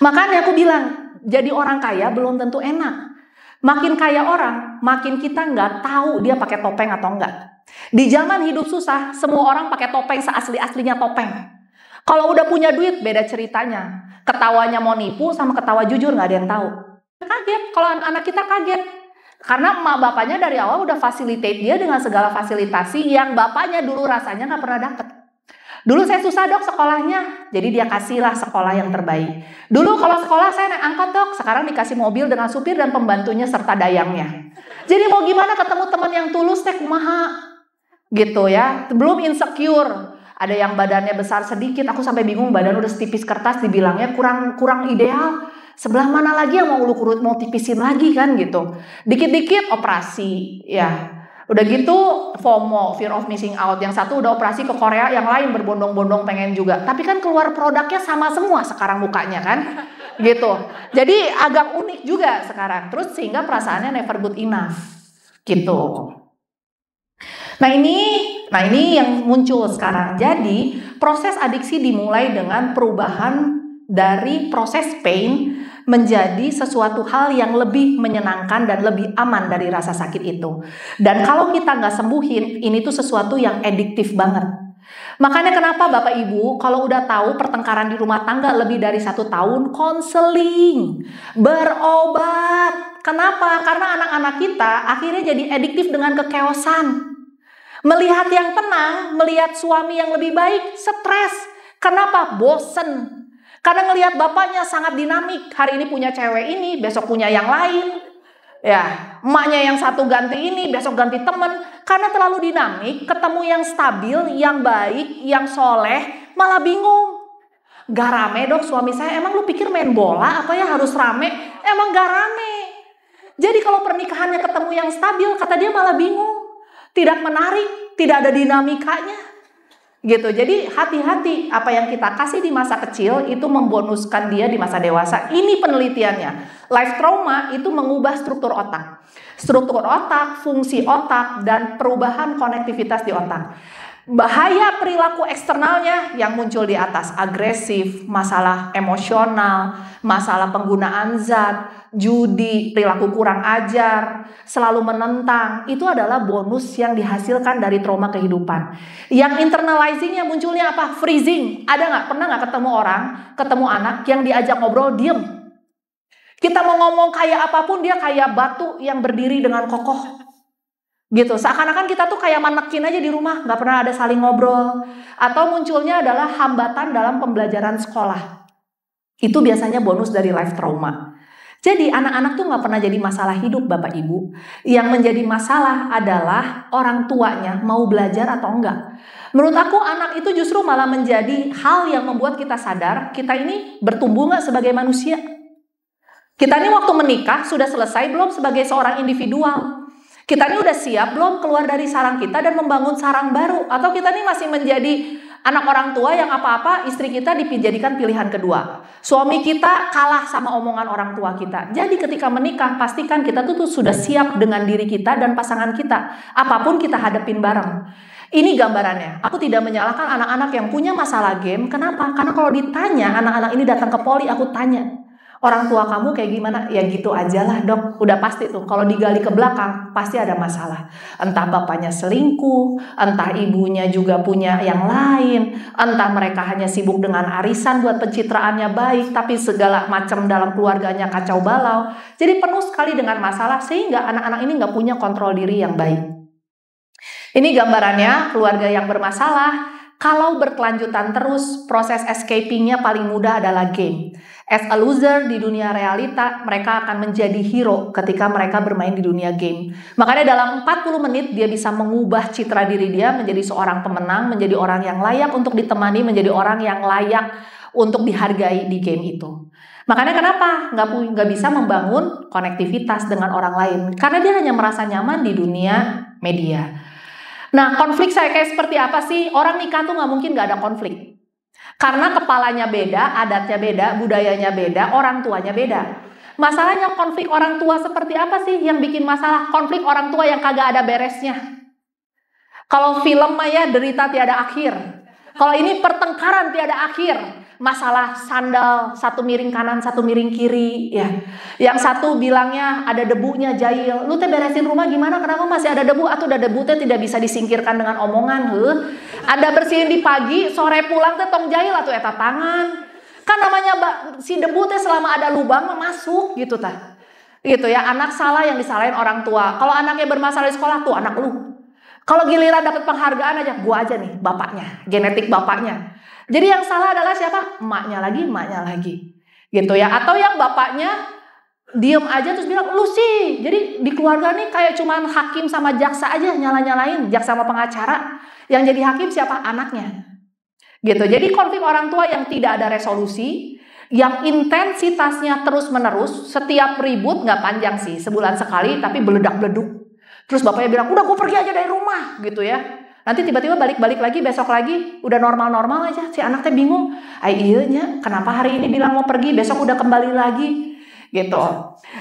Makanya aku bilang, jadi orang kaya belum tentu enak. Makin kaya orang, makin kita nggak tahu dia pakai topeng atau enggak. Di zaman hidup susah, semua orang pakai topeng seasli-aslinya topeng. Kalau udah punya duit, beda ceritanya. Ketawanya mau nipu sama ketawa jujur nggak ada yang tahu. Kaget, kalau anak kita kaget. Karena emak bapaknya dari awal udah facilitate dia dengan segala fasilitasi yang bapaknya dulu rasanya nggak pernah dapet. Dulu saya susah dok sekolahnya, jadi dia kasihlah sekolah yang terbaik. Dulu kalau sekolah saya naik angkot dok, sekarang dikasih mobil dengan supir dan pembantunya serta dayangnya. Jadi mau gimana ketemu teman yang tulus teh kumaha? Gitu ya, belum insecure. Ada yang badannya besar sedikit, aku sampai bingung badan udah setipis kertas dibilangnya kurang ideal. Sebelah mana lagi yang mau urut mau tipisin lagi kan gitu. Dikit-dikit operasi ya. Udah gitu FOMO, fear of missing out. Yang satu udah operasi ke Korea, yang lain berbondong-bondong pengen juga. Tapi kan keluar produknya sama semua sekarang mukanya kan. Gitu. Jadi agak unik juga sekarang. Terus sehingga perasaannya never good enough. Gitu. Nah ini yang muncul sekarang. Jadi proses adiksi dimulai dengan perubahan dari proses pain menjadi sesuatu hal yang lebih menyenangkan dan lebih aman dari rasa sakit itu. Dan kalau kita nggak sembuhin, ini tuh sesuatu yang adiktif banget. Makanya kenapa Bapak Ibu kalau udah tahu pertengkaran di rumah tangga lebih dari 1 tahun, konseling, berobat. Kenapa? Karena anak-anak kita akhirnya jadi adiktif dengan kekeosan. Melihat yang tenang, melihat suami yang lebih baik, stres. Kenapa? Bosen. Karena ngelihat bapaknya sangat dinamik. Hari ini punya cewek ini, besok punya yang lain. Ya, emaknya yang satu ganti ini, besok ganti temen. Karena terlalu dinamik, ketemu yang stabil, yang baik, yang soleh, malah bingung. Gak rame dok suami saya, emang lu pikir main bola apa ya harus rame? Emang gak rame. Jadi kalau pernikahannya ketemu yang stabil, kata dia malah bingung. Tidak menarik, tidak ada dinamikanya. Gitu. Jadi hati-hati, apa yang kita kasih di masa kecil itu membonuskan dia di masa dewasa. Ini penelitiannya. Life trauma itu mengubah struktur otak. Struktur otak, fungsi otak, dan perubahan konektivitas di otak. Bahaya perilaku eksternalnya yang muncul di atas, agresif, masalah emosional, masalah penggunaan zat, judi, perilaku kurang ajar, selalu menentang, itu adalah bonus yang dihasilkan dari trauma kehidupan. Yang internalizingnya munculnya apa? Freezing. Ada nggak? Pernah nggak ketemu orang, ketemu anak yang diajak ngobrol, diem. Kita mau ngomong kayak apapun, dia kayak batu yang berdiri dengan kokoh. Gitu, seakan-akan kita tuh kayak manekin aja di rumah, nggak pernah ada saling ngobrol. Atau munculnya adalah hambatan dalam pembelajaran sekolah. Itu biasanya bonus dari life trauma. Jadi anak-anak tuh nggak pernah jadi masalah hidup Bapak Ibu. Yang menjadi masalah adalah orang tuanya mau belajar atau enggak. Menurut aku anak itu justru malah menjadi hal yang membuat kita sadar kita ini bertumbuh nggak sebagai manusia. Kita ini waktu menikah sudah selesai belum sebagai seorang individual. Kita ini udah siap belum keluar dari sarang kita dan membangun sarang baru? Atau kita ini masih menjadi anak orang tua yang apa-apa istri kita dijadikan pilihan kedua. Suami kita kalah sama omongan orang tua kita. Jadi ketika menikah pastikan kita tuh sudah siap dengan diri kita dan pasangan kita. Apapun kita hadapin bareng. Ini gambarannya. Aku tidak menyalahkan anak-anak yang punya masalah game. Kenapa? Karena kalau ditanya anak-anak ini datang ke poli, aku tanya. Orang tua kamu kayak gimana? Ya gitu aja lah dok, udah pasti tuh. Kalau digali ke belakang, pasti ada masalah. Entah bapaknya selingkuh, entah ibunya juga punya yang lain, entah mereka hanya sibuk dengan arisan buat pencitraannya baik, tapi segala macam dalam keluarganya kacau balau. Jadi penuh sekali dengan masalah, sehingga anak-anak ini nggak punya kontrol diri yang baik. Ini gambarannya keluarga yang bermasalah. Kalau berkelanjutan terus, proses escaping-nya paling mudah adalah game. As a loser di dunia realita, mereka akan menjadi hero ketika mereka bermain di dunia game. Makanya dalam 40 menit dia bisa mengubah citra diri dia menjadi seorang pemenang, menjadi orang yang layak untuk ditemani, menjadi orang yang layak untuk dihargai di game itu. Makanya kenapa nggak bisa membangun konektivitas dengan orang lain? Karena dia hanya merasa nyaman di dunia media. Nah, konflik saya kayak seperti apa sih? Orang nikah tuh nggak mungkin nggak ada konflik. Karena kepalanya beda, adatnya beda, budayanya beda, orang tuanya beda. Masalahnya konflik orang tua seperti apa sih yang bikin masalah? Konflik orang tua yang kagak ada beresnya. Kalau film mah ya derita tiada akhir. Kalau ini pertengkaran tiada akhir. Masalah sandal, satu miring kanan, satu miring kiri, ya. Yang satu bilangnya ada debunya jahil. Lu teh beresin rumah gimana? Kenapa masih ada debu? Atau udah debu teh tidak bisa disingkirkan dengan omongan, Ada bersihin di pagi, sore pulang teh tong jahil atau eta tangan. Kan namanya si debu teh selama ada lubang masuk gitu tah. Gitu ya, anak salah yang disalahin orang tua. Kalau anaknya bermasalah di sekolah tuh anak lu. Kalau giliran dapat penghargaan aja, gua aja nih bapaknya, genetik bapaknya. Jadi yang salah adalah siapa? Emaknya lagi. Gitu ya. Atau yang bapaknya diem aja terus bilang, lu sih. Jadi di keluarga nih kayak cuman hakim sama jaksa aja nyala-nyalain. Jaksa sama pengacara. Yang jadi hakim siapa? Anaknya. Gitu. Jadi konflik orang tua yang tidak ada resolusi. Yang intensitasnya terus-menerus. Setiap ribut, gak panjang sih. Sebulan sekali tapi beledak-beleduk. Terus bapaknya bilang, udah gue pergi aja dari rumah. Gitu ya. Nanti tiba-tiba balik-balik lagi, besok lagi, udah normal-normal aja. Si anak teh bingung, iya nya, kenapa hari ini bilang mau pergi, besok udah kembali lagi. Gitu.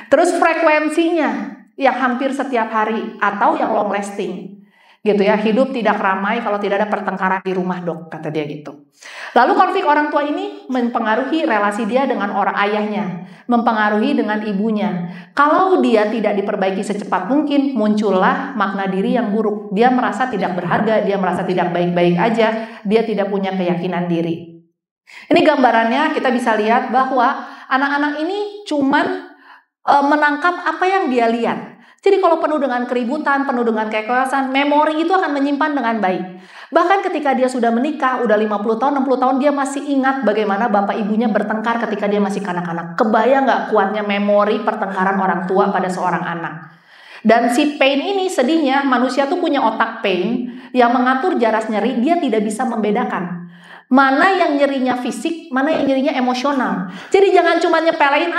Terus frekuensinya yang hampir setiap hari, atau yang long lasting. gitu ya. Hidup tidak ramai kalau tidak ada pertengkaran di rumah, Dok, kata dia gitu. Lalu konflik orang tua ini mempengaruhi relasi dia dengan orang ayahnya, mempengaruhi dengan ibunya. Kalau dia tidak diperbaiki secepat mungkin, muncullah makna diri yang buruk. Dia merasa tidak berharga, dia merasa tidak baik-baik aja, dia tidak punya keyakinan diri. Ini gambarannya, kita bisa lihat bahwa anak-anak ini cuman menangkap apa yang dia lihat. Jadi kalau penuh dengan keributan, penuh dengan kekerasan, memori itu akan menyimpan dengan baik. Bahkan ketika dia sudah menikah, udah 50 tahun, 60 tahun, dia masih ingat bagaimana bapak ibunya bertengkar ketika dia masih kanak-kanak. Kebayang gak kuatnya memori pertengkaran orang tua pada seorang anak. Dan si pain ini sedihnya, manusia tuh punya otak pain yang mengatur jaras nyeri, dia tidak bisa membedakan. Mana yang nyerinya fisik, mana yang nyerinya emosional. Jadi jangan cuma nyepelein,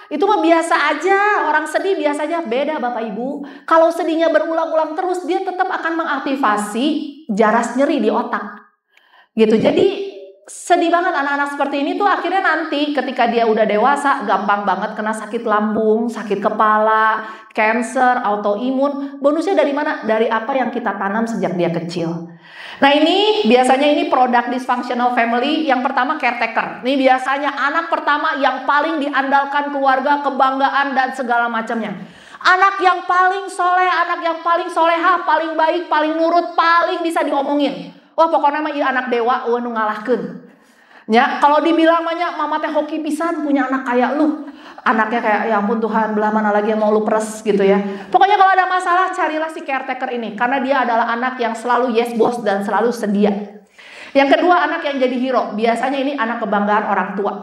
itu mah biasa aja, orang sedih biasa aja. Beda Bapak Ibu, kalau sedihnya berulang-ulang terus, dia tetap akan mengaktifasi jaras nyeri di otak. Gitu. Jadi sedih banget anak-anak seperti ini tuh akhirnya nanti ketika dia udah dewasa gampang banget kena sakit lambung, sakit kepala, cancer, autoimun. Bonusnya dari mana? Dari apa yang kita tanam sejak dia kecil. Nah ini biasanya ini produk dysfunctional family. Yang pertama caretaker. Ini biasanya anak pertama yang paling diandalkan keluarga, kebanggaan dan segala macamnya. Anak yang paling soleh, anak yang paling soleha, paling baik, paling nurut, paling bisa diomongin. Wah pokoknya mah ieu anak dewa, nu ngalahkeun. Ya, kalau dibilang banyak mama teh hoki pisan punya anak kayak lu. Anaknya kayak ya ampun Tuhan, belah mana lagi yang mau lu peres gitu ya. Pokoknya kalau ada masalah carilah si caretaker ini karena dia adalah anak yang selalu yes boss dan selalu sedia. Yang kedua anak yang jadi hero, biasanya ini anak kebanggaan orang tua.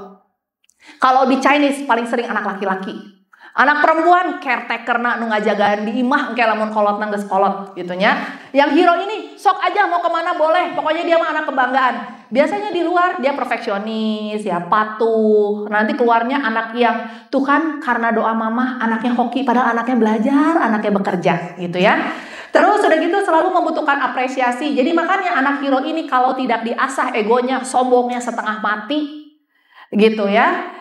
Kalau di Chinese paling sering anak laki-laki. Anak perempuan caretaker na nu ngajagaan di imah engke lamun kolot nang geus kolot gitu nya. Yang hero ini sok aja mau kemana boleh, pokoknya dia mah anak kebanggaan. Biasanya di luar dia perfeksionis ya, patuh. Nanti keluarnya anak yang Tuhan karena doa mama anaknya hoki padahal anaknya belajar, anaknya bekerja gitu ya. Terus udah gitu selalu membutuhkan apresiasi. Jadi makanya anak hero ini kalau tidak diasah egonya, sombongnya setengah mati gitu ya.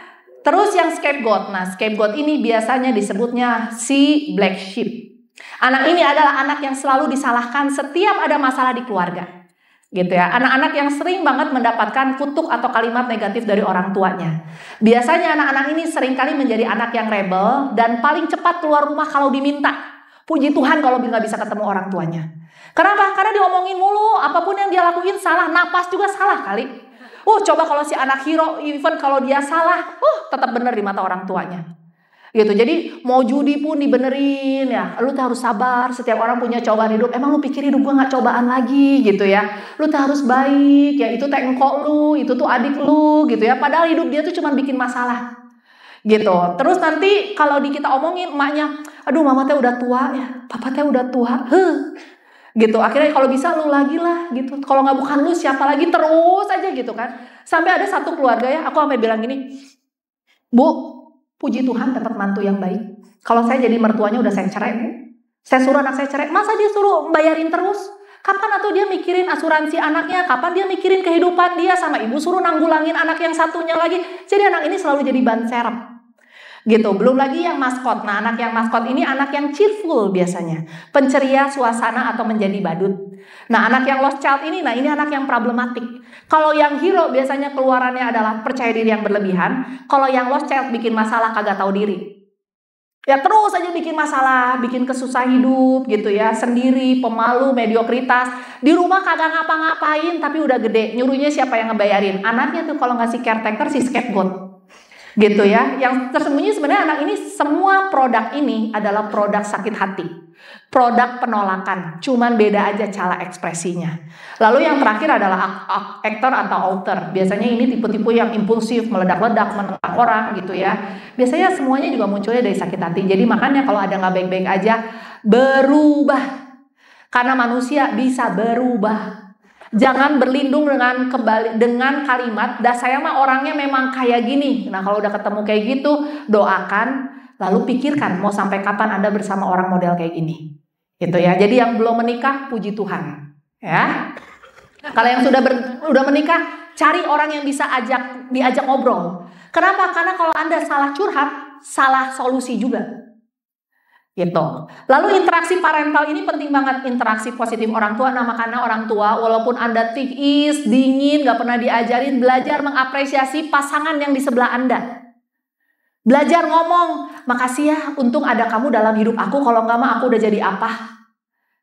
Terus yang scapegoat. Nah, scapegoat ini biasanya disebutnya si black sheep. Anak ini adalah anak yang selalu disalahkan setiap ada masalah di keluarga. Gitu ya. Anak-anak yang sering banget mendapatkan kutuk atau kalimat negatif dari orang tuanya. Biasanya anak-anak ini seringkali menjadi anak yang rebel dan paling cepat keluar rumah kalau diminta. Puji Tuhan kalau nggak bisa ketemu orang tuanya. Kenapa? Karena diomongin mulu, apapun yang dia lakuin salah, napas juga salah kali. Coba kalau si anak hero, even kalau dia salah, tetap bener di mata orang tuanya. Gitu. Jadi mau judi pun dibenerin ya. Lu tuh harus sabar. Setiap orang punya cobaan hidup. Emang lu pikir hidup gua nggak cobaan lagi gitu ya? Lu tuh harus baik ya. Itu teh engkok lu, itu tuh adik lu gitu ya. Padahal hidup dia tuh cuma bikin masalah. Gitu. Terus nanti kalau kita omongin emaknya, aduh mama teh udah tua ya, papa teh udah tua. Gitu, akhirnya kalau bisa lu lagi lah gitu, kalau nggak bukan lu siapa lagi, terus aja gitu kan. Sampai ada satu keluarga ya, aku sampai bilang gini, Bu, puji Tuhan dapat mantu yang baik. Kalau saya jadi mertuanya udah saya cerai Bu, saya suruh anak saya cerai, masa dia suruh bayarin terus? Kapan atau dia mikirin asuransi anaknya, kapan dia mikirin kehidupan dia, sama ibu suruh nanggulangin anak yang satunya lagi. Jadi anak ini selalu jadi ban serep. Gitu, belum lagi yang maskot. Nah, anak yang maskot ini anak yang cheerful biasanya, penceria suasana atau menjadi badut. Nah, anak yang lost child ini, ini anak yang problematik. Kalau yang hero biasanya keluarannya adalah percaya diri yang berlebihan. Kalau yang lost child bikin masalah kagak tahu diri. Ya terus aja bikin masalah, bikin kesusah hidup gitu ya, sendiri, pemalu, mediokritas. Di rumah kagak ngapa-ngapain tapi udah gede, nyuruhnya siapa yang ngebayarin? Anaknya tuh kalau ngasih caretaker si scapegoat. Gitu ya, yang tersembunyi sebenarnya anak ini semua produk ini adalah produk sakit hati, produk penolakan, cuman beda aja cara ekspresinya. Lalu yang terakhir adalah aktor atau author. Biasanya ini tipe-tipe yang impulsif, meledak-ledak, menentang orang gitu ya. Biasanya semuanya juga munculnya dari sakit hati. Jadi makanya kalau ada nggak baik-baik aja, berubah. Karena manusia bisa berubah. Jangan berlindung dengan kalimat, "Dah saya mah orangnya memang kayak gini." Nah, kalau udah ketemu kayak gitu, doakan, lalu pikirkan mau sampai kapan Anda bersama orang model kayak gini. Gitu ya. Jadi yang belum menikah, puji Tuhan, ya. Kalau yang sudah menikah, cari orang yang bisa diajak ngobrol. Kenapa? Karena kalau Anda salah curhat, salah solusi juga. gitu. Lalu interaksi parental ini penting banget, interaksi positif orang tua. Nah, makanya orang tua walaupun Anda tiis, dingin, gak pernah diajarin, belajar mengapresiasi pasangan yang di sebelah Anda. Belajar ngomong, makasih ya untung ada kamu dalam hidup aku, kalau nggak mah aku udah jadi apa.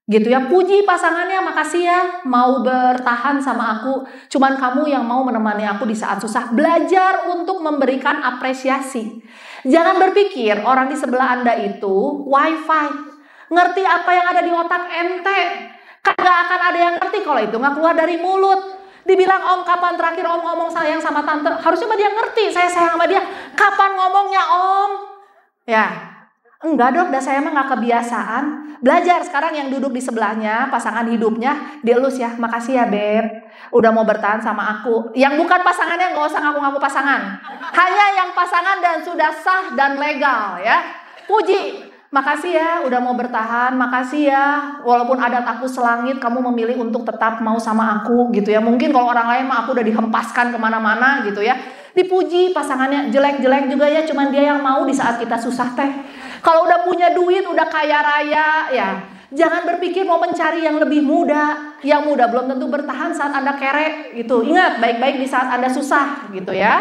Gitu ya, puji pasangannya, makasih ya mau bertahan sama aku, cuman kamu yang mau menemani aku di saat susah. Belajar untuk memberikan apresiasi. Jangan berpikir orang di sebelah Anda itu wifi, ngerti apa yang ada di otak ente. Kagak akan ada yang ngerti kalau itu nggak keluar dari mulut. Dibilang om kapan terakhir om ngomong sayang sama tante, harusnya dia ngerti saya sayang sama dia. Kapan ngomongnya om? Ya, enggak dok, dah saya mah nggak kebiasaan. Belajar sekarang yang duduk di sebelahnya, pasangan hidupnya, dielus ya, makasih ya beb, udah mau bertahan sama aku. Yang bukan pasangannya nggak usah ngaku-ngaku pasangan, hanya yang pasangan dan sudah sah dan legal ya. Puji, makasih ya udah mau bertahan, makasih ya walaupun adat aku selangit, kamu memilih untuk tetap mau sama aku gitu ya. Mungkin kalau orang lain mah aku udah dihempaskan kemana-mana gitu ya. Dipuji pasangannya, jelek-jelek juga ya, cuman dia yang mau di saat kita susah teh. Kalau udah punya duit, udah kaya raya ya, jangan berpikir mau mencari yang lebih muda. Yang muda belum tentu bertahan saat Anda kere gitu. Ingat, baik-baik di saat Anda susah gitu ya.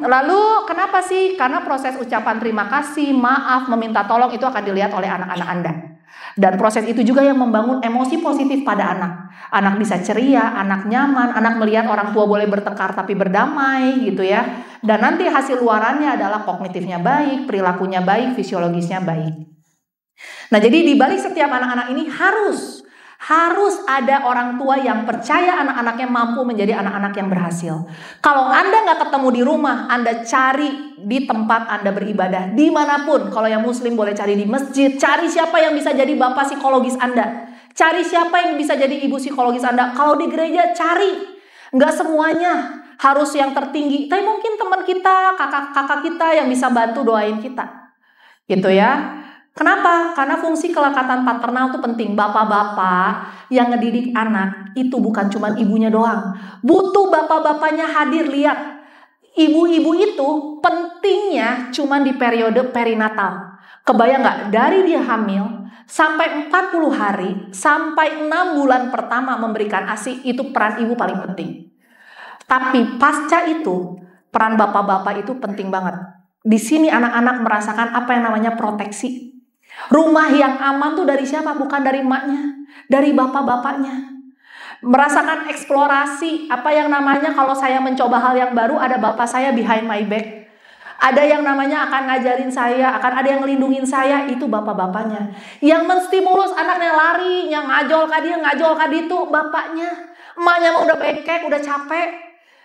Lalu kenapa sih? Karena proses ucapan terima kasih, maaf, meminta tolong itu akan dilihat oleh anak-anak Anda. Dan proses itu juga yang membangun emosi positif pada anak. Anak bisa ceria, anak nyaman, anak melihat orang tua boleh bertengkar tapi berdamai gitu ya. Dan nanti hasil luarannya adalah kognitifnya baik, perilakunya baik, fisiologisnya baik. Nah, jadi di balik setiap anak-anak ini harus ada orang tua yang percaya anak-anaknya mampu menjadi anak-anak yang berhasil. Kalau Anda nggak ketemu di rumah, Anda cari di tempat Anda beribadah, dimanapun. Kalau yang muslim boleh cari di masjid, cari siapa yang bisa jadi bapak psikologis Anda, cari siapa yang bisa jadi ibu psikologis Anda. Kalau di gereja cari, nggak semuanya harus yang tertinggi, tapi mungkin teman kita, kakak-kakak kita yang bisa bantu doain kita, gitu ya. Kenapa? Karena fungsi kelekatan paternal itu penting. Bapak-bapak yang ngedidik anak itu bukan cuma ibunya doang. Butuh bapak-bapaknya hadir, lihat. Ibu-ibu itu pentingnya cuma di periode perinatal. Kebayang nggak? Dari dia hamil sampai 40 hari, sampai 6 bulan pertama memberikan ASI, itu peran ibu paling penting. Tapi pasca itu, peran bapak-bapak itu penting banget. Di sini anak-anak merasakan apa yang namanya proteksi. Rumah yang aman tuh dari siapa? Bukan dari emaknya, dari bapak-bapaknya. Merasakan eksplorasi, apa yang namanya kalau saya mencoba hal yang baru, ada bapak saya behind my back. Ada yang namanya akan ngajarin saya, akan ada yang ngelindungin saya, itu bapak-bapaknya. Yang menstimulus anaknya lari, yang ngajol ka dia, ngajol ka ditu, bapaknya. Emaknya udah bengkek, udah capek.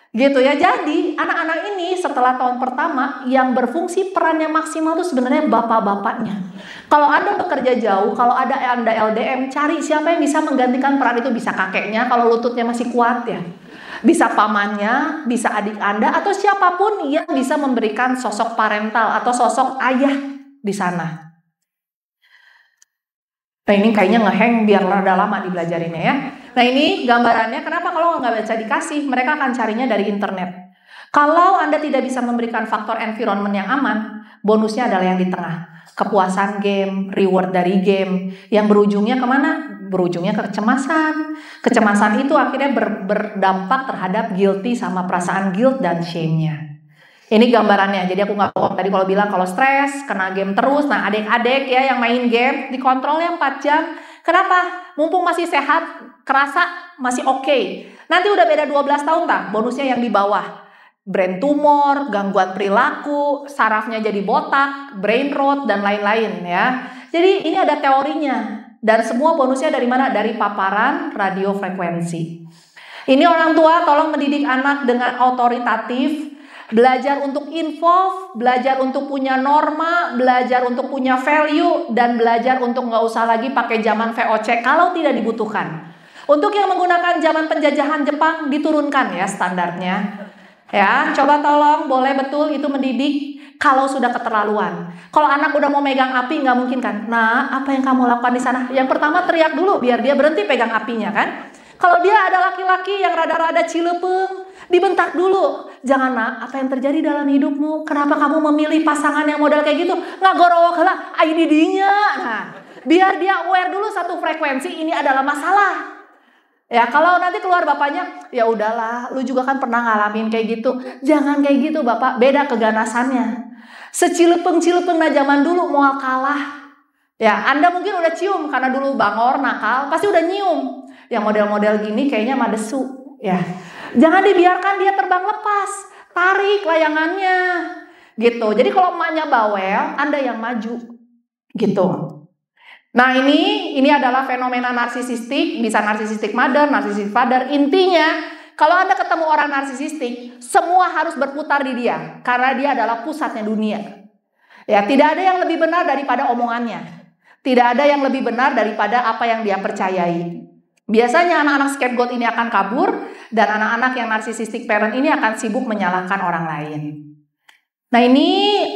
Gitu ya. Jadi anak-anak ini setelah tahun pertama yang berfungsi perannya maksimal itu sebenarnya bapak-bapaknya. Kalau Anda bekerja jauh, kalau ada Anda LDM, cari siapa yang bisa menggantikan peran itu. Bisa kakeknya kalau lututnya masih kuat ya, bisa pamannya, bisa adik Anda, atau siapapun yang bisa memberikan sosok parental atau sosok ayah di sana. Nah, ini kayaknya ngeheng biar rada lama dibelajarinnya ya. Nah, ini gambarannya. Kenapa kalau nggak baca dikasih? Mereka akan carinya dari internet. Kalau Anda tidak bisa memberikan faktor environment yang aman, bonusnya adalah yang di tengah. Kepuasan game, reward dari game, yang berujungnya kemana? Berujungnya ke kecemasan. Kecemasan itu akhirnya berdampak terhadap guilty sama perasaan guilt dan shame-nya. Ini gambarannya. Jadi aku nggak tahu tadi kalau bilang kalau stres, kena game terus. Nah, adik-adik ya yang main game, dikontrolnya 4 jam. Kenapa? Mumpung masih sehat, kerasa masih oke. Nanti udah beda 12 tahun tak? Bonusnya yang di bawah. Brain tumor, gangguan perilaku, sarafnya jadi botak, brain rot, dan lain-lain ya. Jadi ini ada teorinya. Dan semua bonusnya dari mana? Dari paparan radiofrekuensi. Ini orang tua tolong mendidik anak dengan otoritatif, belajar untuk involve, belajar untuk punya norma, belajar untuk punya value, dan belajar untuk nggak usah lagi pakai zaman VOC kalau tidak dibutuhkan. Untuk yang menggunakan zaman penjajahan Jepang diturunkan ya standarnya. Ya, coba tolong, boleh betul itu mendidik kalau sudah keterlaluan. Kalau anak udah mau megang api nggak mungkin kan? Nah, apa yang kamu lakukan di sana? Yang pertama teriak dulu biar dia berhenti pegang apinya kan? Kalau dia ada laki-laki yang rada-rada cilepeng, dibentak dulu. Jangan nak, apa yang terjadi dalam hidupmu? Kenapa kamu memilih pasangan yang model kayak gitu? Nggak gorok lah, IDD-nya. Nah, biar dia aware dulu satu frekuensi ini adalah masalah. Ya, kalau nanti keluar bapaknya, ya udahlah, lu juga kan pernah ngalamin kayak gitu. Jangan kayak gitu bapak, beda keganasannya. Secilepeng-cilepeng nah zaman dulu mau kalah. Ya, Anda mungkin udah cium karena dulu bangor, nakal, pasti udah nyium. Yang model-model gini kayaknya madesu. Ya, jangan dibiarkan dia terbang lepas, tarik layangannya. Gitu. Jadi kalau emaknya bawel, Anda yang maju. Gitu. Nah ini adalah fenomena narsisistik, bisa narsisistik mother, narsisistik father. Intinya kalau Anda ketemu orang narsisistik, semua harus berputar di dia karena dia adalah pusatnya dunia. Ya, tidak ada yang lebih benar daripada omongannya. Tidak ada yang lebih benar daripada apa yang dia percayai. Biasanya anak-anak scapegoat ini akan kabur dan anak-anak yang narsisistik parent ini akan sibuk menyalahkan orang lain. Nah ini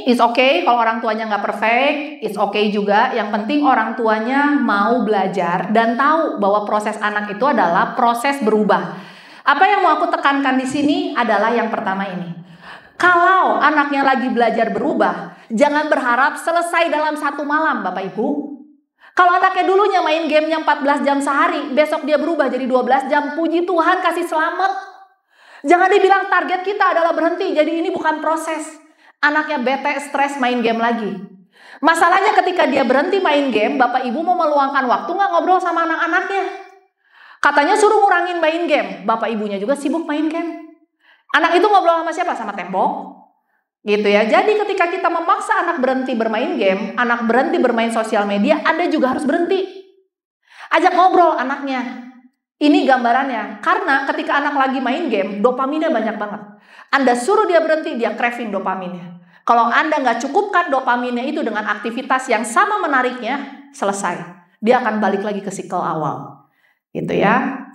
it's okay kalau orang tuanya nggak perfect, it's okay juga. Yang penting orang tuanya mau belajar dan tahu bahwa proses anak itu adalah proses berubah. Apa yang mau aku tekankan di sini adalah yang pertama ini. Kalau anaknya lagi belajar berubah, jangan berharap selesai dalam satu malam Bapak Ibu. Kalau anaknya dulunya main gamenya 14 jam sehari, besok dia berubah jadi 12 jam, puji Tuhan kasih selamat. Jangan dibilang target kita adalah berhenti, jadi ini bukan proses. Anaknya bete, stres, main game lagi. Masalahnya ketika dia berhenti main game, Bapak Ibu mau meluangkan waktu nggak ngobrol sama anak-anaknya. Katanya suruh ngurangin main game, Bapak Ibunya juga sibuk main game. Anak itu ngobrol sama siapa? Sama tembok. Gitu ya. Jadi ketika kita memaksa anak berhenti bermain game, anak berhenti bermain sosial media, Anda juga harus berhenti. Ajak ngobrol anaknya. Ini gambarannya. Karena ketika anak lagi main game, dopaminnya banyak banget. Anda suruh dia berhenti, dia craving dopaminnya. Kalau Anda nggak cukupkan dopaminnya itu dengan aktivitas yang sama menariknya, selesai. Dia akan balik lagi ke siklus awal. Gitu ya.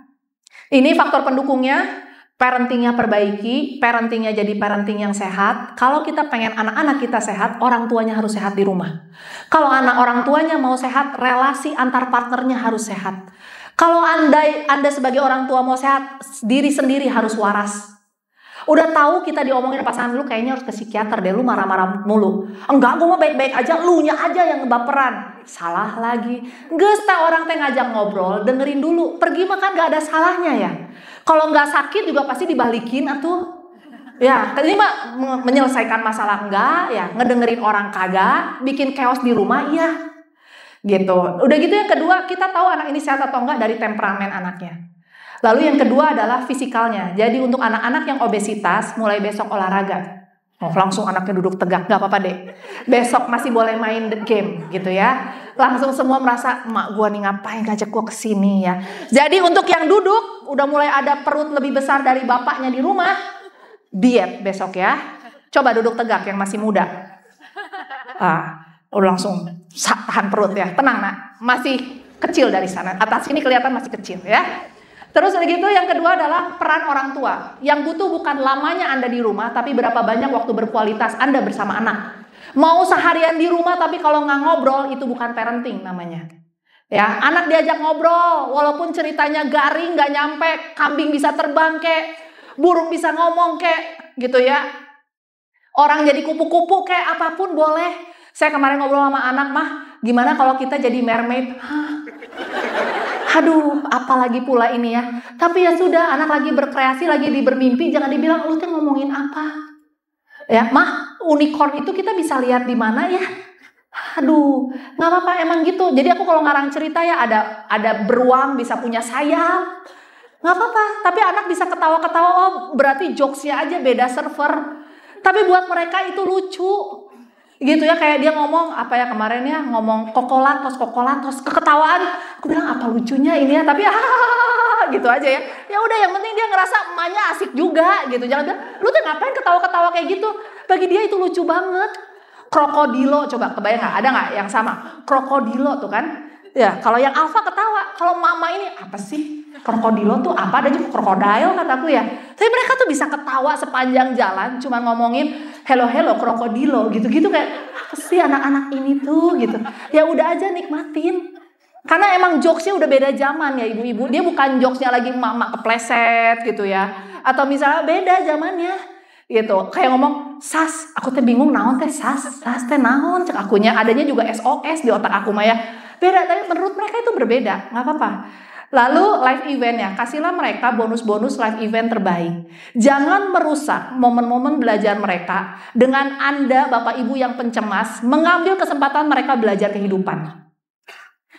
Ini faktor pendukungnya. Parentingnya perbaiki, parentingnya jadi parenting yang sehat. Kalau kita pengen anak-anak kita sehat, orang tuanya harus sehat di rumah. Kalau orang tuanya mau sehat, relasi antar partnernya harus sehat. Kalau Anda sebagai orang tua mau sehat, diri sendiri harus waras. Udah tahu kita diomongin pasangan lu kayaknya harus ke psikiater deh, lu marah-marah mulu. Enggak, gue mau baik-baik aja, lu nya aja yang baperan. Salah lagi. Geus orang teh ngajak ngobrol, dengerin dulu. Pergi mah kan gak ada salahnya ya. Kalau nggak sakit juga pasti dibalikin atuh. Ya, ini mah menyelesaikan masalah enggak, ya ngedengerin orang kagak, bikin chaos di rumah, iya. Gitu. Udah gitu yang kedua, kita tahu anak ini sehat atau enggak dari temperamen anaknya. Lalu yang kedua adalah fisikalnya. Jadi untuk anak-anak yang obesitas, mulai besok olahraga. Oh, langsung anaknya duduk tegak, gak apa-apa deh. Besok masih boleh main game gitu ya. Langsung semua merasa, emak gua nih ngapain ngajak gua kesini ya. Jadi untuk yang duduk, udah mulai ada perut lebih besar dari bapaknya di rumah, diet besok ya. Coba duduk tegak yang masih muda. Udah langsung tahan perut ya. Tenang nak, masih kecil dari sana. Atas sini kelihatan masih kecil ya. Terus begitu yang kedua adalah peran orang tua. Yang butuh bukan lamanya Anda di rumah, tapi berapa banyak waktu berkualitas Anda bersama anak. Mau seharian di rumah, tapi kalau nggak ngobrol, itu bukan parenting namanya. Ya, anak diajak ngobrol, walaupun ceritanya garing, nggak nyampe, kambing bisa terbang kek, burung bisa ngomong kek, gitu ya. Orang jadi kupu-kupu kek, apapun boleh. Saya kemarin ngobrol sama anak mah, gimana kalau kita jadi mermaid? Aduh, apalagi pula ini ya. Tapi ya sudah, anak lagi berkreasi, lagi bermimpi, jangan dibilang lu tuh ngomongin apa. Ya, mah, unicorn itu kita bisa lihat di mana ya? Aduh, nggak apa-apa emang gitu. Jadi aku kalau ngarang cerita ya ada beruang bisa punya sayap. Nggak apa-apa, tapi anak bisa ketawa-ketawa, oh berarti jokesnya aja beda server. Tapi buat mereka itu lucu. Gitu ya, kayak dia ngomong apa ya kemarin ya, ngomong kokolatos keketawaan. Aku bilang apa lucunya ini ya, tapi gitu aja ya. Ya udah, yang penting dia ngerasa emaknya asik juga gitu. Jangan bilang lu tuh ngapain ketawa-ketawa kayak gitu. Bagi dia itu lucu banget. Krokodilo, coba kebayang nggak? Ada nggak yang sama? Krokodilo tuh kan. Ya, kalau yang alfa ketawa, kalau mama ini apa sih? Krokodilo tuh apa? Ada juga krokodil kataku ya. Tapi mereka tuh bisa ketawa sepanjang jalan, cuma ngomongin hello krokodilo gitu-gitu kayak apa sih anak-anak ini tuh gitu. Ya udah aja nikmatin. Karena emang jokesnya udah beda zaman ya ibu-ibu. Dia bukan jokesnya lagi emak-emak kepleset gitu ya. Atau misalnya beda zamannya. gitu. Kayak ngomong, "Sas, aku teh bingung naon teh sas teh naon," cek akunya. Adanya juga SOS di otak aku Maya. Beda, tapi menurut mereka itu berbeda, nggak apa-apa. Lalu live event ya, kasihlah mereka bonus-bonus live event terbaik. Jangan merusak momen-momen belajar mereka dengan Anda Bapak Ibu yang pencemas mengambil kesempatan mereka belajar kehidupan.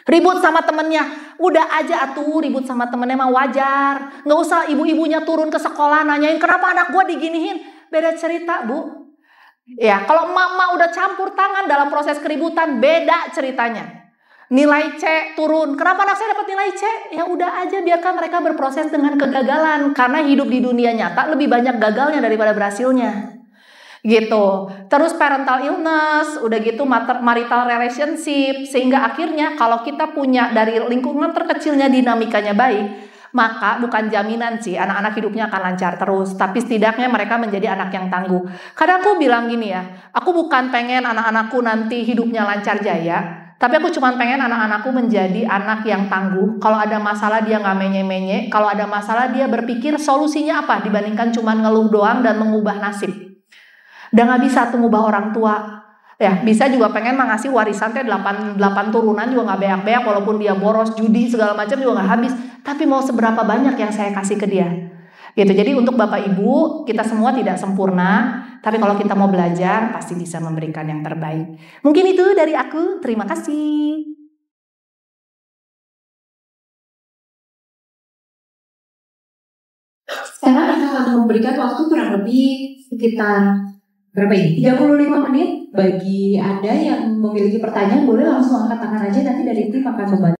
Ribut sama temennya, udah aja atuh ribut sama temennya mah wajar. Nggak usah ibu-ibunya turun ke sekolah nanyain kenapa anak gua diginiin. Beda cerita Bu. Ya kalau mama udah campur tangan dalam proses keributan, beda ceritanya. Nilai C turun, kenapa anak saya dapat nilai C? Ya udah aja biarkan mereka berproses dengan kegagalan. Karena hidup di dunia nyata lebih banyak gagalnya daripada berhasilnya. Gitu. Terus parental illness, udah gitu marital relationship, sehingga akhirnya kalau kita punya dari lingkungan terkecilnya dinamikanya baik, maka bukan jaminan sih anak-anak hidupnya akan lancar terus, tapi setidaknya mereka menjadi anak yang tangguh. Kadang aku bilang gini ya, aku bukan pengen anak-anakku nanti hidupnya lancar jaya, tapi aku cuma pengen anak-anakku menjadi anak yang tangguh. Kalau ada masalah dia nggak menye-menye, kalau ada masalah dia berpikir solusinya apa dibandingkan cuma ngeluh doang dan mengubah nasib. Udah nggak bisa tuh ngubah orang tua. Ya bisa juga pengen ngasih warisan teh 8 turunan juga nggak beak-beak, walaupun dia boros, judi segala macam juga nggak habis. Tapi mau seberapa banyak yang saya kasih ke dia. Gitu. Jadi untuk Bapak Ibu, kita semua tidak sempurna, tapi kalau kita mau belajar pasti bisa memberikan yang terbaik. Mungkin itu dari aku. Terima kasih. Sekarang kita akan memberikan waktu kurang lebih sekitar berapa ini? 35 menit bagi Anda yang memiliki pertanyaan, boleh langsung angkat tangan aja, nanti dari tim akan membantu.